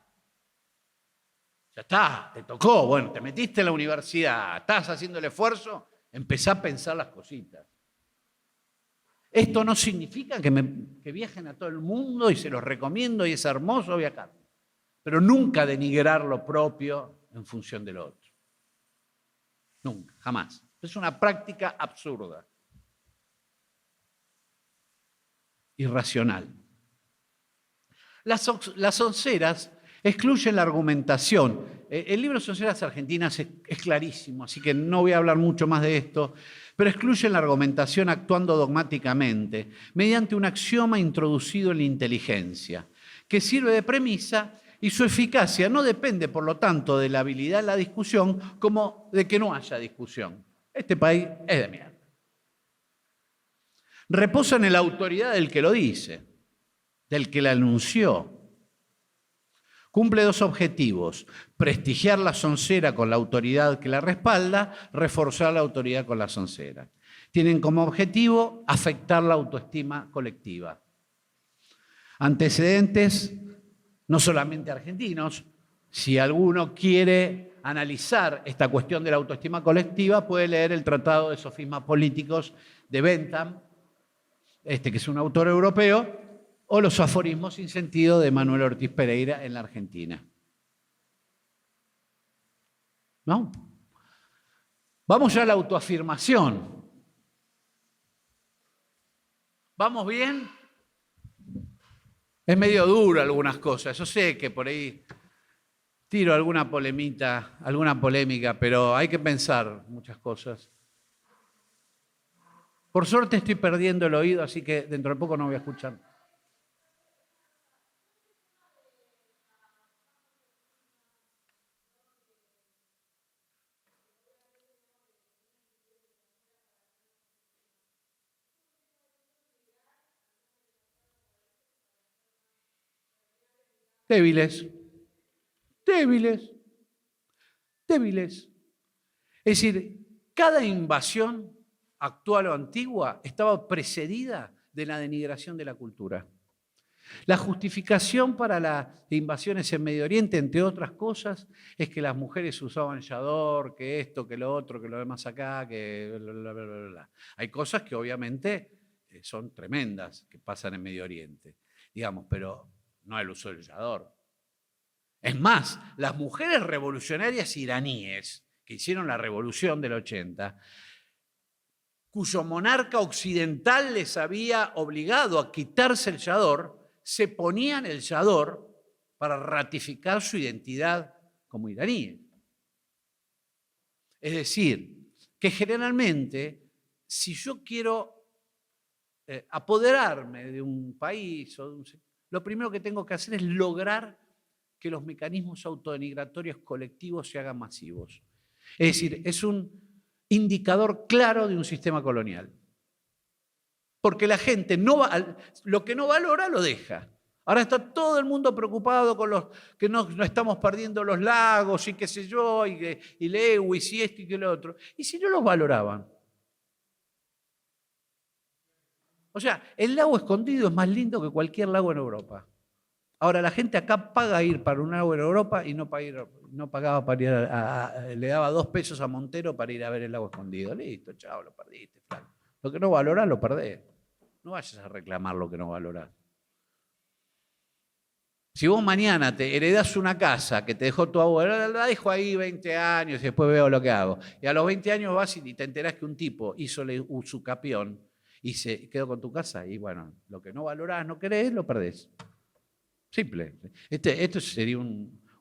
Ya está, te tocó, bueno, te metiste en la universidad, estás haciendo el esfuerzo, empezá a pensar las cositas. Esto no significa que viajen a todo el mundo y se los recomiendo y es hermoso viajar, pero nunca denigrar lo propio en función del otro. Nunca, jamás. Es una práctica absurda. Irracional. Las onceras excluyen la argumentación. El libro Sonceras Argentinas es clarísimo, así que no voy a hablar mucho más de esto, pero excluyen la argumentación actuando dogmáticamente, mediante un axioma introducido en la inteligencia, que sirve de premisa y su eficacia no depende, por lo tanto, de la habilidad en la discusión como de que no haya discusión. Este país es de mierda. Reposa en la autoridad del que lo dice, del que la anunció. Cumple dos objetivos: prestigiar la soncera con la autoridad que la respalda, reforzar la autoridad con la soncera. Tienen como objetivo afectar la autoestima colectiva. Antecedentes no solamente argentinos. Si alguno quiere analizar esta cuestión de la autoestima colectiva, puede leer el Tratado de Sofismas Políticos de Bentham, que es un autor europeo, o los aforismos sin sentido de Manuel Ortiz Pereira en la Argentina. ¿No? Vamos ya a la autoafirmación. ¿Vamos bien? Es medio duro algunas cosas. Yo sé que por ahí tiro alguna polémica, pero hay que pensar muchas cosas. Por suerte estoy perdiendo el oído, así que dentro de poco no voy a escuchar. Débiles. Es decir, cada invasión, actual o antigua, estaba precedida de la denigración de la cultura. La justificación para las invasiones en Medio Oriente, entre otras cosas, es que las mujeres usaban chador, que esto, que lo otro, que lo demás acá, que bla, bla, bla, bla. Hay cosas que obviamente son tremendas que pasan en Medio Oriente, digamos, pero no el uso del chador. Es más, las mujeres revolucionarias iraníes que hicieron la revolución del 80, cuyo monarca occidental les había obligado a quitarse el chador, se ponían el chador para ratificar su identidad como iraníes. Es decir, que generalmente, si yo quiero apoderarme de un país, lo primero que tengo que hacer es lograr que los mecanismos autodenigratorios colectivos se hagan masivos. Es decir, es un indicador claro de un sistema colonial. Porque la gente lo que no valora lo deja. Ahora está todo el mundo preocupado con los que no estamos perdiendo los lagos y qué sé yo, y Lewis y esto y que lo otro. ¿Y si no los valoraban? O sea, el lago Escondido es más lindo que cualquier lago en Europa. Ahora, la gente acá paga ir para un lago en Europa y no pagaba para ir le daba 2 pesos a Montero para ir a ver el lago Escondido. Listo, chao, lo perdiste, flaco. Lo que no valorás, lo perdés. No vayas a reclamar lo que no valorás. Si vos mañana te heredás una casa que te dejó tu abuelo, la dejo ahí 20 años y después veo lo que hago. Y a los 20 años vas y te enterás que un tipo hizo su capión y se quedó con tu casa. Y bueno, lo que no valorás, no querés, lo perdés. Simple. Esto sería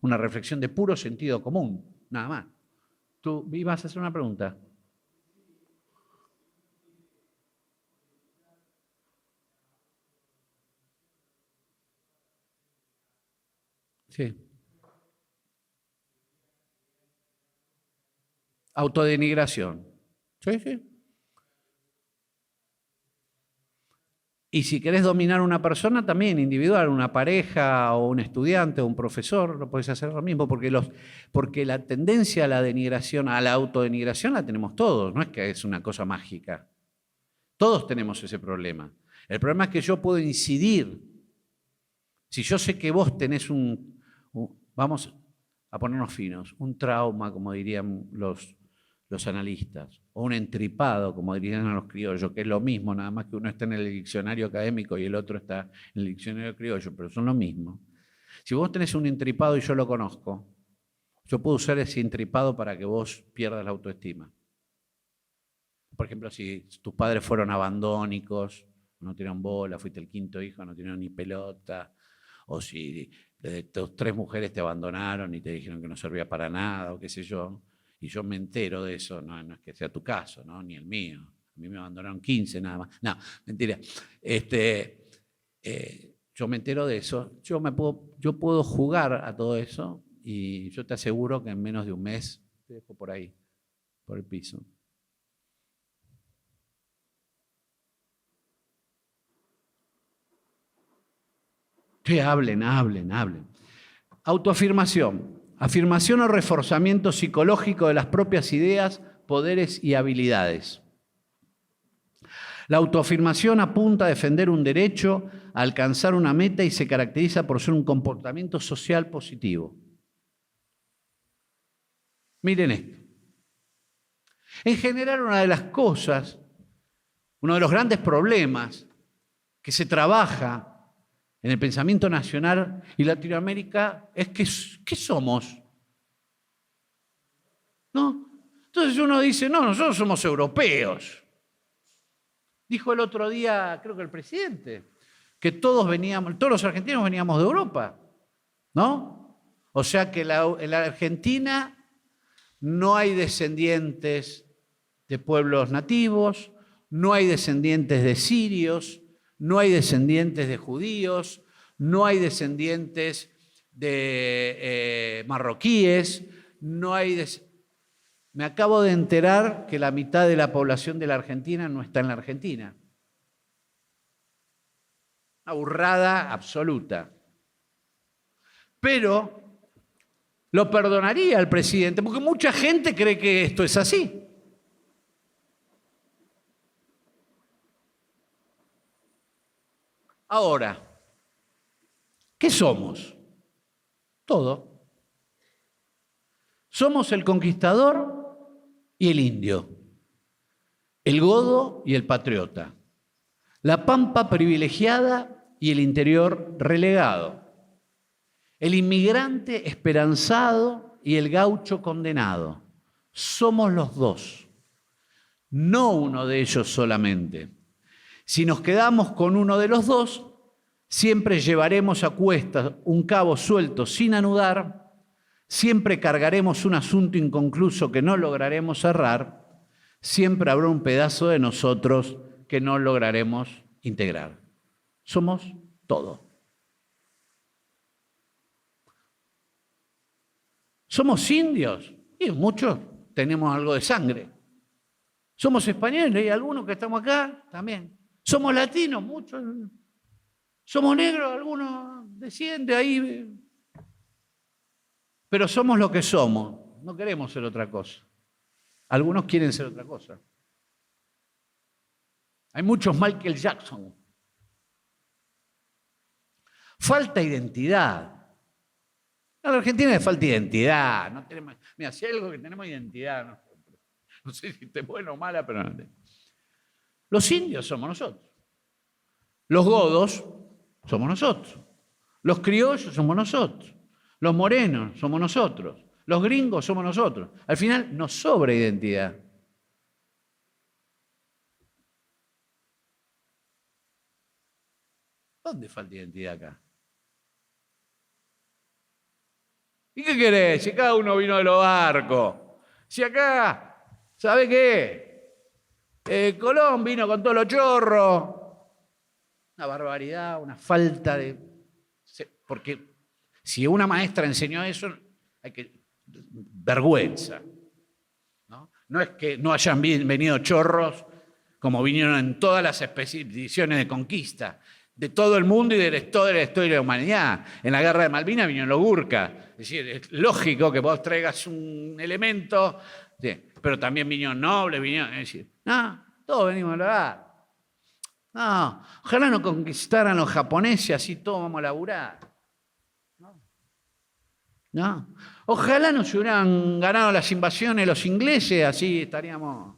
una reflexión de puro sentido común, nada más. ¿Tú ibas a hacer una pregunta? Sí. Autodenigración. Sí, sí. Y si querés dominar a una persona, también individual, una pareja o un estudiante o un profesor, lo podés hacer lo mismo, porque la tendencia a la denigración, a la autodenigración la tenemos todos, no es que es una cosa mágica. Todos tenemos ese problema. El problema es que yo puedo incidir. Si yo sé que vos tenés vamos a ponernos finos, un trauma, como dirían los analistas, o un entripado, como dirían los criollos, que es lo mismo, nada más que uno está en el diccionario académico y el otro está en el diccionario criollo, pero son lo mismo. Si vos tenés un entripado y yo lo conozco, yo puedo usar ese entripado para que vos pierdas la autoestima. Por ejemplo, si tus padres fueron abandónicos, no tiraron bola, fuiste el 5.º hijo, no tiraron ni pelota, o si tus 3 mujeres te abandonaron y te dijeron que no servía para nada, o qué sé yo, y yo me entero de eso, no es que sea tu caso, ¿no? Ni el mío. A mí me abandonaron 15 nada más. No, mentira. Yo me entero de eso, yo puedo jugar a todo eso y yo te aseguro que en menos de un mes te dejo por ahí, por el piso. Sí, hablen. Autoafirmación. Afirmación o reforzamiento psicológico de las propias ideas, poderes y habilidades. La autoafirmación apunta a defender un derecho, a alcanzar una meta y se caracteriza por ser un comportamiento social positivo. Miren esto. En general, una de las cosas, uno de los grandes problemas que se trabaja en el pensamiento nacional y Latinoamérica es que, ¿qué somos? ¿No? Entonces uno dice, no, nosotros somos europeos. Dijo el otro día, creo que el presidente, que todos los argentinos veníamos de Europa, ¿no? O sea que en la Argentina no hay descendientes de pueblos nativos, no hay descendientes de sirios, no hay descendientes de judíos, no hay descendientes de marroquíes, no hay... Me acabo de enterar que la mitad de la población de la Argentina no está en la Argentina. Una burrada absoluta. Pero lo perdonaría el presidente, porque mucha gente cree que esto es así. Ahora, ¿qué somos? Todo. Somos el conquistador y el indio, el godo y el patriota, la pampa privilegiada y el interior relegado, el inmigrante esperanzado y el gaucho condenado. Somos los dos, no uno de ellos solamente. Si nos quedamos con uno de los dos, siempre llevaremos a cuestas un cabo suelto sin anudar, siempre cargaremos un asunto inconcluso que no lograremos cerrar, siempre habrá un pedazo de nosotros que no lograremos integrar. Somos todo. ¿Somos indios? Y muchos tenemos algo de sangre. ¿Somos españoles? Y algunos que estamos acá también. Somos latinos, muchos. Somos negros, algunos descienden ahí. Pero somos lo que somos. No queremos ser otra cosa. Algunos quieren ser otra cosa. Hay muchos Michael Jackson. Falta identidad. En la Argentina le falta identidad. No tenemos, mira, si hay algo que tenemos identidad, no sé si es buena o mala, pero no tenemos. Los indios somos nosotros. Los godos somos nosotros. Los criollos somos nosotros. Los morenos somos nosotros. Los gringos somos nosotros. Al final nos sobra identidad. ¿Dónde falta identidad acá? ¿Y qué querés? Si cada uno vino de los barcos. Si acá, ¿sabe qué? Colón vino con todos los chorros. Una barbaridad, una falta de... Porque si una maestra enseñó eso, hay que... Vergüenza. No es que no hayan venido chorros como vinieron en todas las expediciones de conquista de todo el mundo y de toda la historia de la humanidad. En la guerra de Malvinas vinieron los Gurkhas. Es decir, es lógico que vos traigas un elemento, sí, pero también vinieron nobles, vinieron... Es decir, no, todos venimos a laburar. No, ojalá no conquistaran los japoneses, así todos vamos a laburar. No. Ojalá nos hubieran ganado las invasiones los ingleses, así estaríamos...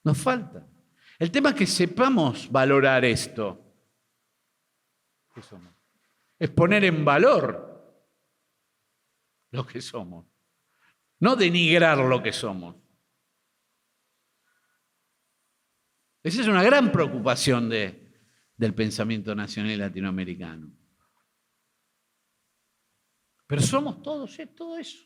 Nos falta. El tema es que sepamos valorar esto. ¿Qué somos? Es poner en valor lo que somos. No denigrar lo que somos. Esa es una gran preocupación del pensamiento nacional y latinoamericano. Pero somos todos, todo eso.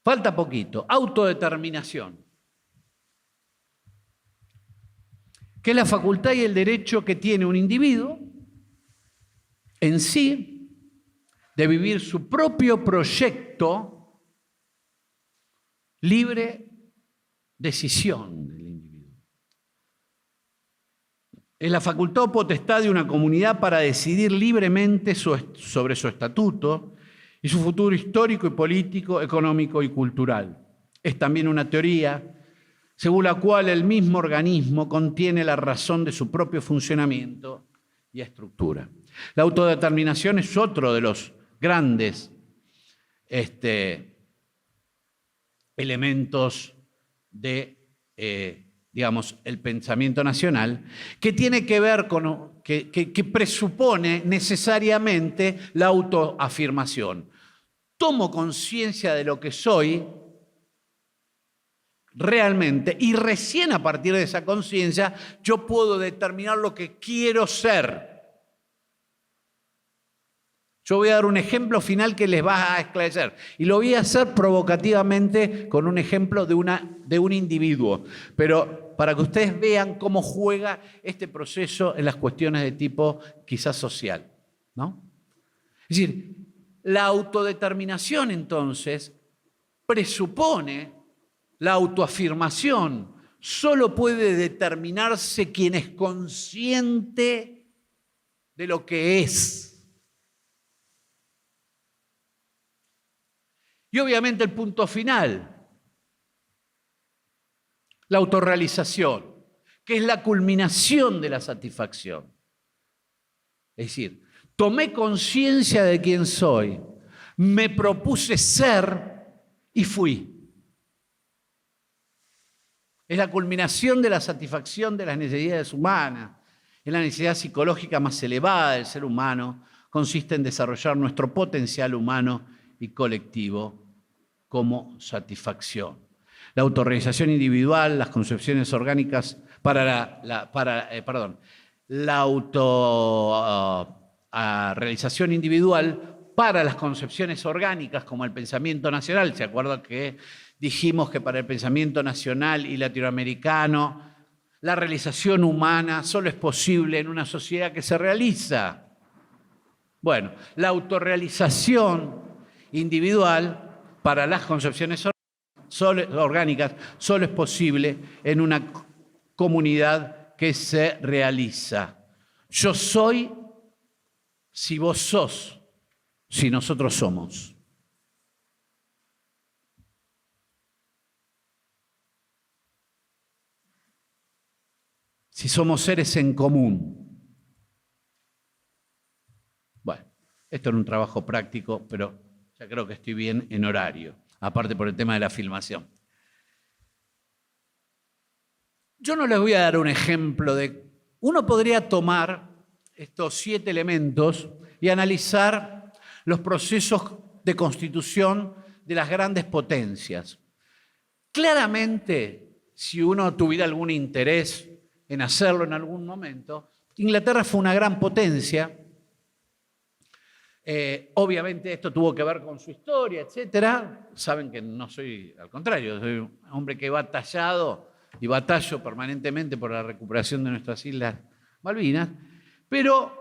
Falta poquito. Autodeterminación. Que es la facultad y el derecho que tiene un individuo en sí de vivir su propio proyecto, libre decisión del individuo. Es la facultad o potestad de una comunidad para decidir libremente sobre su estatuto y su futuro histórico y político, económico y cultural. Es también una teoría según la cual el mismo organismo contiene la razón de su propio funcionamiento y estructura. La autodeterminación es otro de los grandes elementos de, digamos, el pensamiento nacional, que tiene que ver con, que presupone necesariamente la autoafirmación. Tomo conciencia de lo que soy realmente y recién a partir de esa conciencia yo puedo determinar lo que quiero ser. Yo voy a dar un ejemplo final que les va a esclarecer y lo voy a hacer provocativamente con un ejemplo de un individuo, pero para que ustedes vean cómo juega este proceso en las cuestiones de tipo quizás social, ¿no? Es decir, la autodeterminación entonces presupone la autoafirmación. Solo puede determinarse quien es consciente de lo que es. Y obviamente el punto final, la autorrealización, que es la culminación de la satisfacción. Es decir, tomé conciencia de quién soy, me propuse ser y fui. Es la culminación de la satisfacción de las necesidades humanas. Es la necesidad psicológica más elevada del ser humano. Consiste en desarrollar nuestro potencial humano y colectivo como satisfacción. La autorrealización individual, las concepciones orgánicas la autorrealización individual para las concepciones orgánicas como el pensamiento nacional. ¿Se acuerdan que dijimos que para el pensamiento nacional y latinoamericano la realización humana solo es posible en una sociedad que se realiza? Bueno, la autorrealización individual para las concepciones orgánicas solo es posible en una comunidad que se realiza. Yo soy si vos sos, si nosotros somos. Si somos seres en común. Bueno, esto era un trabajo práctico, pero ya creo que estoy bien en horario, aparte por el tema de la filmación. Yo no les voy a dar un ejemplo de... Uno podría tomar estos 7 elementos y analizar los procesos de constitución de las grandes potencias. Claramente, si uno tuviera algún interés en hacerlo en algún momento, Inglaterra fue una gran potencia. Obviamente esto tuvo que ver con su historia, etcétera. Saben que no soy, al contrario, soy un hombre que he batallado y batallo permanentemente por la recuperación de nuestras Islas Malvinas, pero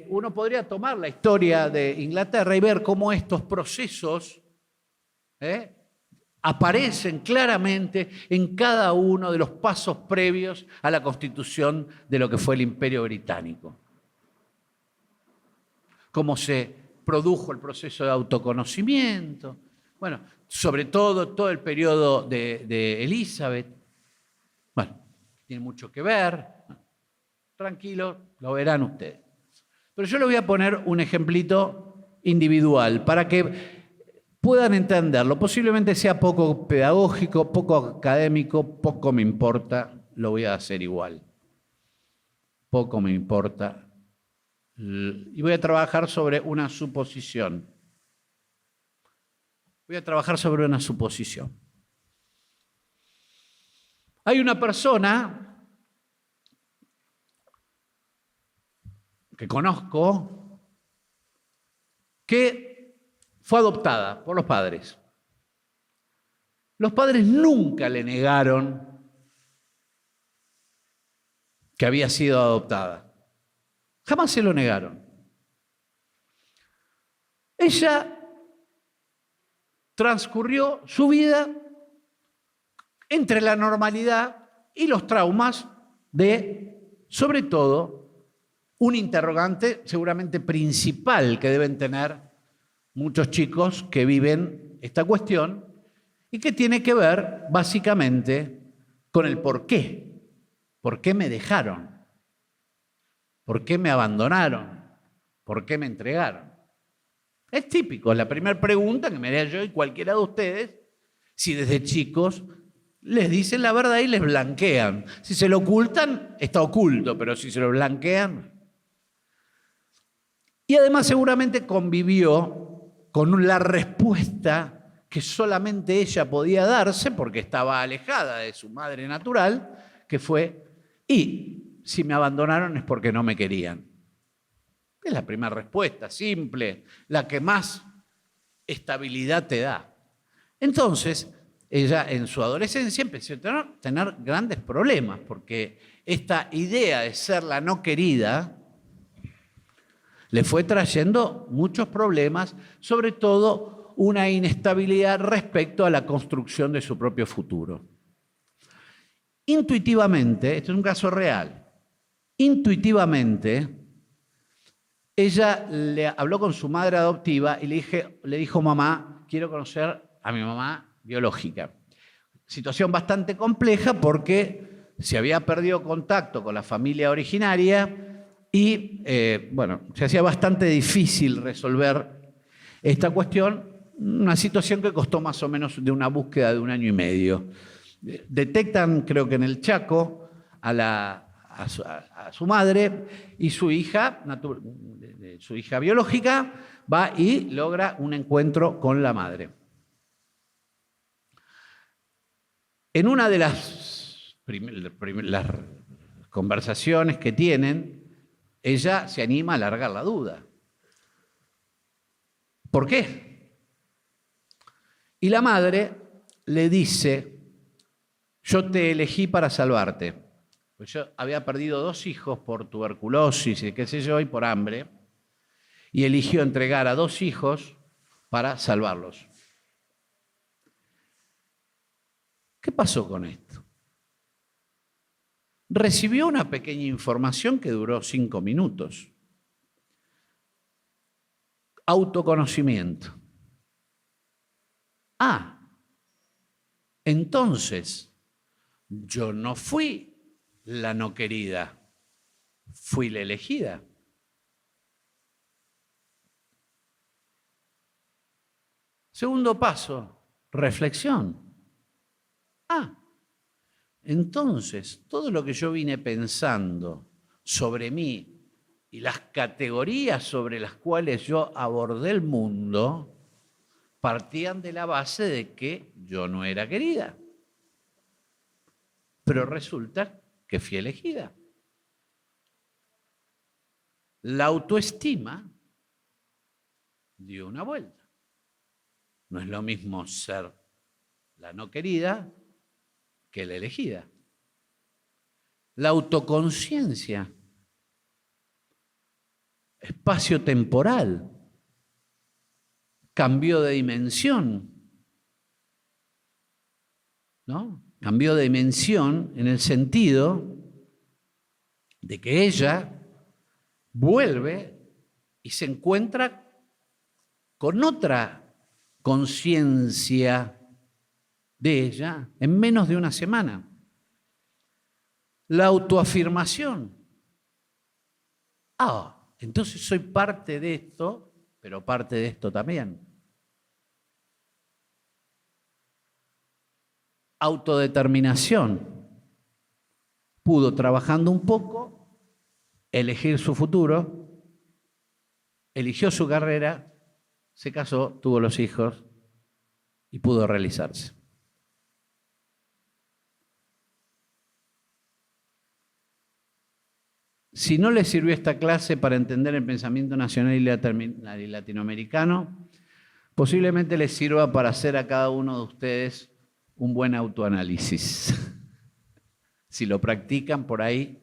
uno podría tomar la historia de Inglaterra y ver cómo estos procesos aparecen claramente en cada uno de los pasos previos a la constitución de lo que fue el Imperio Británico. Cómo se produjo el proceso de autoconocimiento, bueno, sobre todo el periodo de Elizabeth. Bueno, tiene mucho que ver. Tranquilo, lo verán ustedes. Pero yo les voy a poner un ejemplito individual para que puedan entenderlo. Posiblemente sea poco pedagógico, poco académico, poco me importa, lo voy a hacer igual. Poco me importa. Y voy a trabajar sobre una suposición. Voy a trabajar sobre una suposición. Hay una persona que conozco que fue adoptada por los padres. Los padres nunca le negaron que había sido adoptada. Jamás se lo negaron. Ella transcurrió su vida entre la normalidad y los traumas de, sobre todo, un interrogante seguramente principal que deben tener muchos chicos que viven esta cuestión y que tiene que ver básicamente con el por qué. ¿Por qué me dejaron? ¿Por qué me abandonaron? ¿Por qué me entregaron? Es típico, es la primera pregunta que me haría yo y cualquiera de ustedes, si desde chicos les dicen la verdad y les blanquean. Si se lo ocultan, está oculto, pero si se lo blanquean... Y además seguramente convivió con la respuesta que solamente ella podía darse porque estaba alejada de su madre natural, que fue, y si me abandonaron es porque no me querían. Es la primera respuesta, simple, la que más estabilidad te da. Entonces, ella en su adolescencia empezó a tener grandes problemas, porque esta idea de ser la no querida le fue trayendo muchos problemas, sobre todo una inestabilidad respecto a la construcción de su propio futuro. Intuitivamente, esto es un caso real, intuitivamente, ella le habló con su madre adoptiva y le dijo, mamá, quiero conocer a mi mamá biológica. Situación bastante compleja porque se había perdido contacto con la familia originaria y, bueno, se hacía bastante difícil resolver esta cuestión, una situación que costó más o menos de una búsqueda de 1 año y medio. Detectan, creo que en el Chaco, a su madre y su hija biológica va y logra un encuentro con la madre. En una de las conversaciones que tienen, ella se anima a alargar la duda. ¿Por qué? Y la madre le dice, yo te elegí para salvarte. Pues yo había perdido 2 hijos por tuberculosis y qué sé yo, y por hambre, y eligió entregar a 2 hijos para salvarlos. ¿Qué pasó con esto? Recibió una pequeña información que duró 5 minutos. Autoconocimiento. Entonces, yo no fui la no querida, fui la elegida. Segundo paso, reflexión. Entonces, todo lo que yo vine pensando sobre mí y las categorías sobre las cuales yo abordé el mundo partían de la base de que yo no era querida. Pero resulta que fui elegida. La autoestima dio una vuelta. No es lo mismo ser la no querida que la elegida. La autoconciencia, espacio temporal, cambió de dimensión, ¿no? Cambió de dimensión en el sentido de que ella vuelve y se encuentra con otra conciencia de ella en menos de una semana. La autoafirmación. Entonces soy parte de esto, pero parte de esto también. Autodeterminación. Pudo, trabajando un poco, elegir su futuro, eligió su carrera, se casó, tuvo los hijos y pudo realizarse. Si no les sirvió esta clase para entender el pensamiento nacional y latinoamericano, posiblemente les sirva para hacer a cada uno de ustedes un buen autoanálisis. Si lo practican por ahí,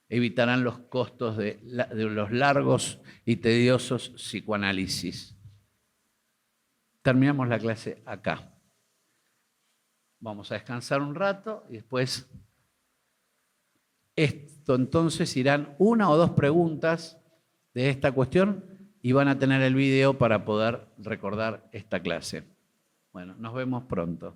evitarán los costos de los largos y tediosos psicoanálisis. Terminamos la clase acá. Vamos a descansar un rato y después entonces irán 1 o 2 preguntas de esta cuestión y van a tener el video para poder recordar esta clase. Bueno, nos vemos pronto.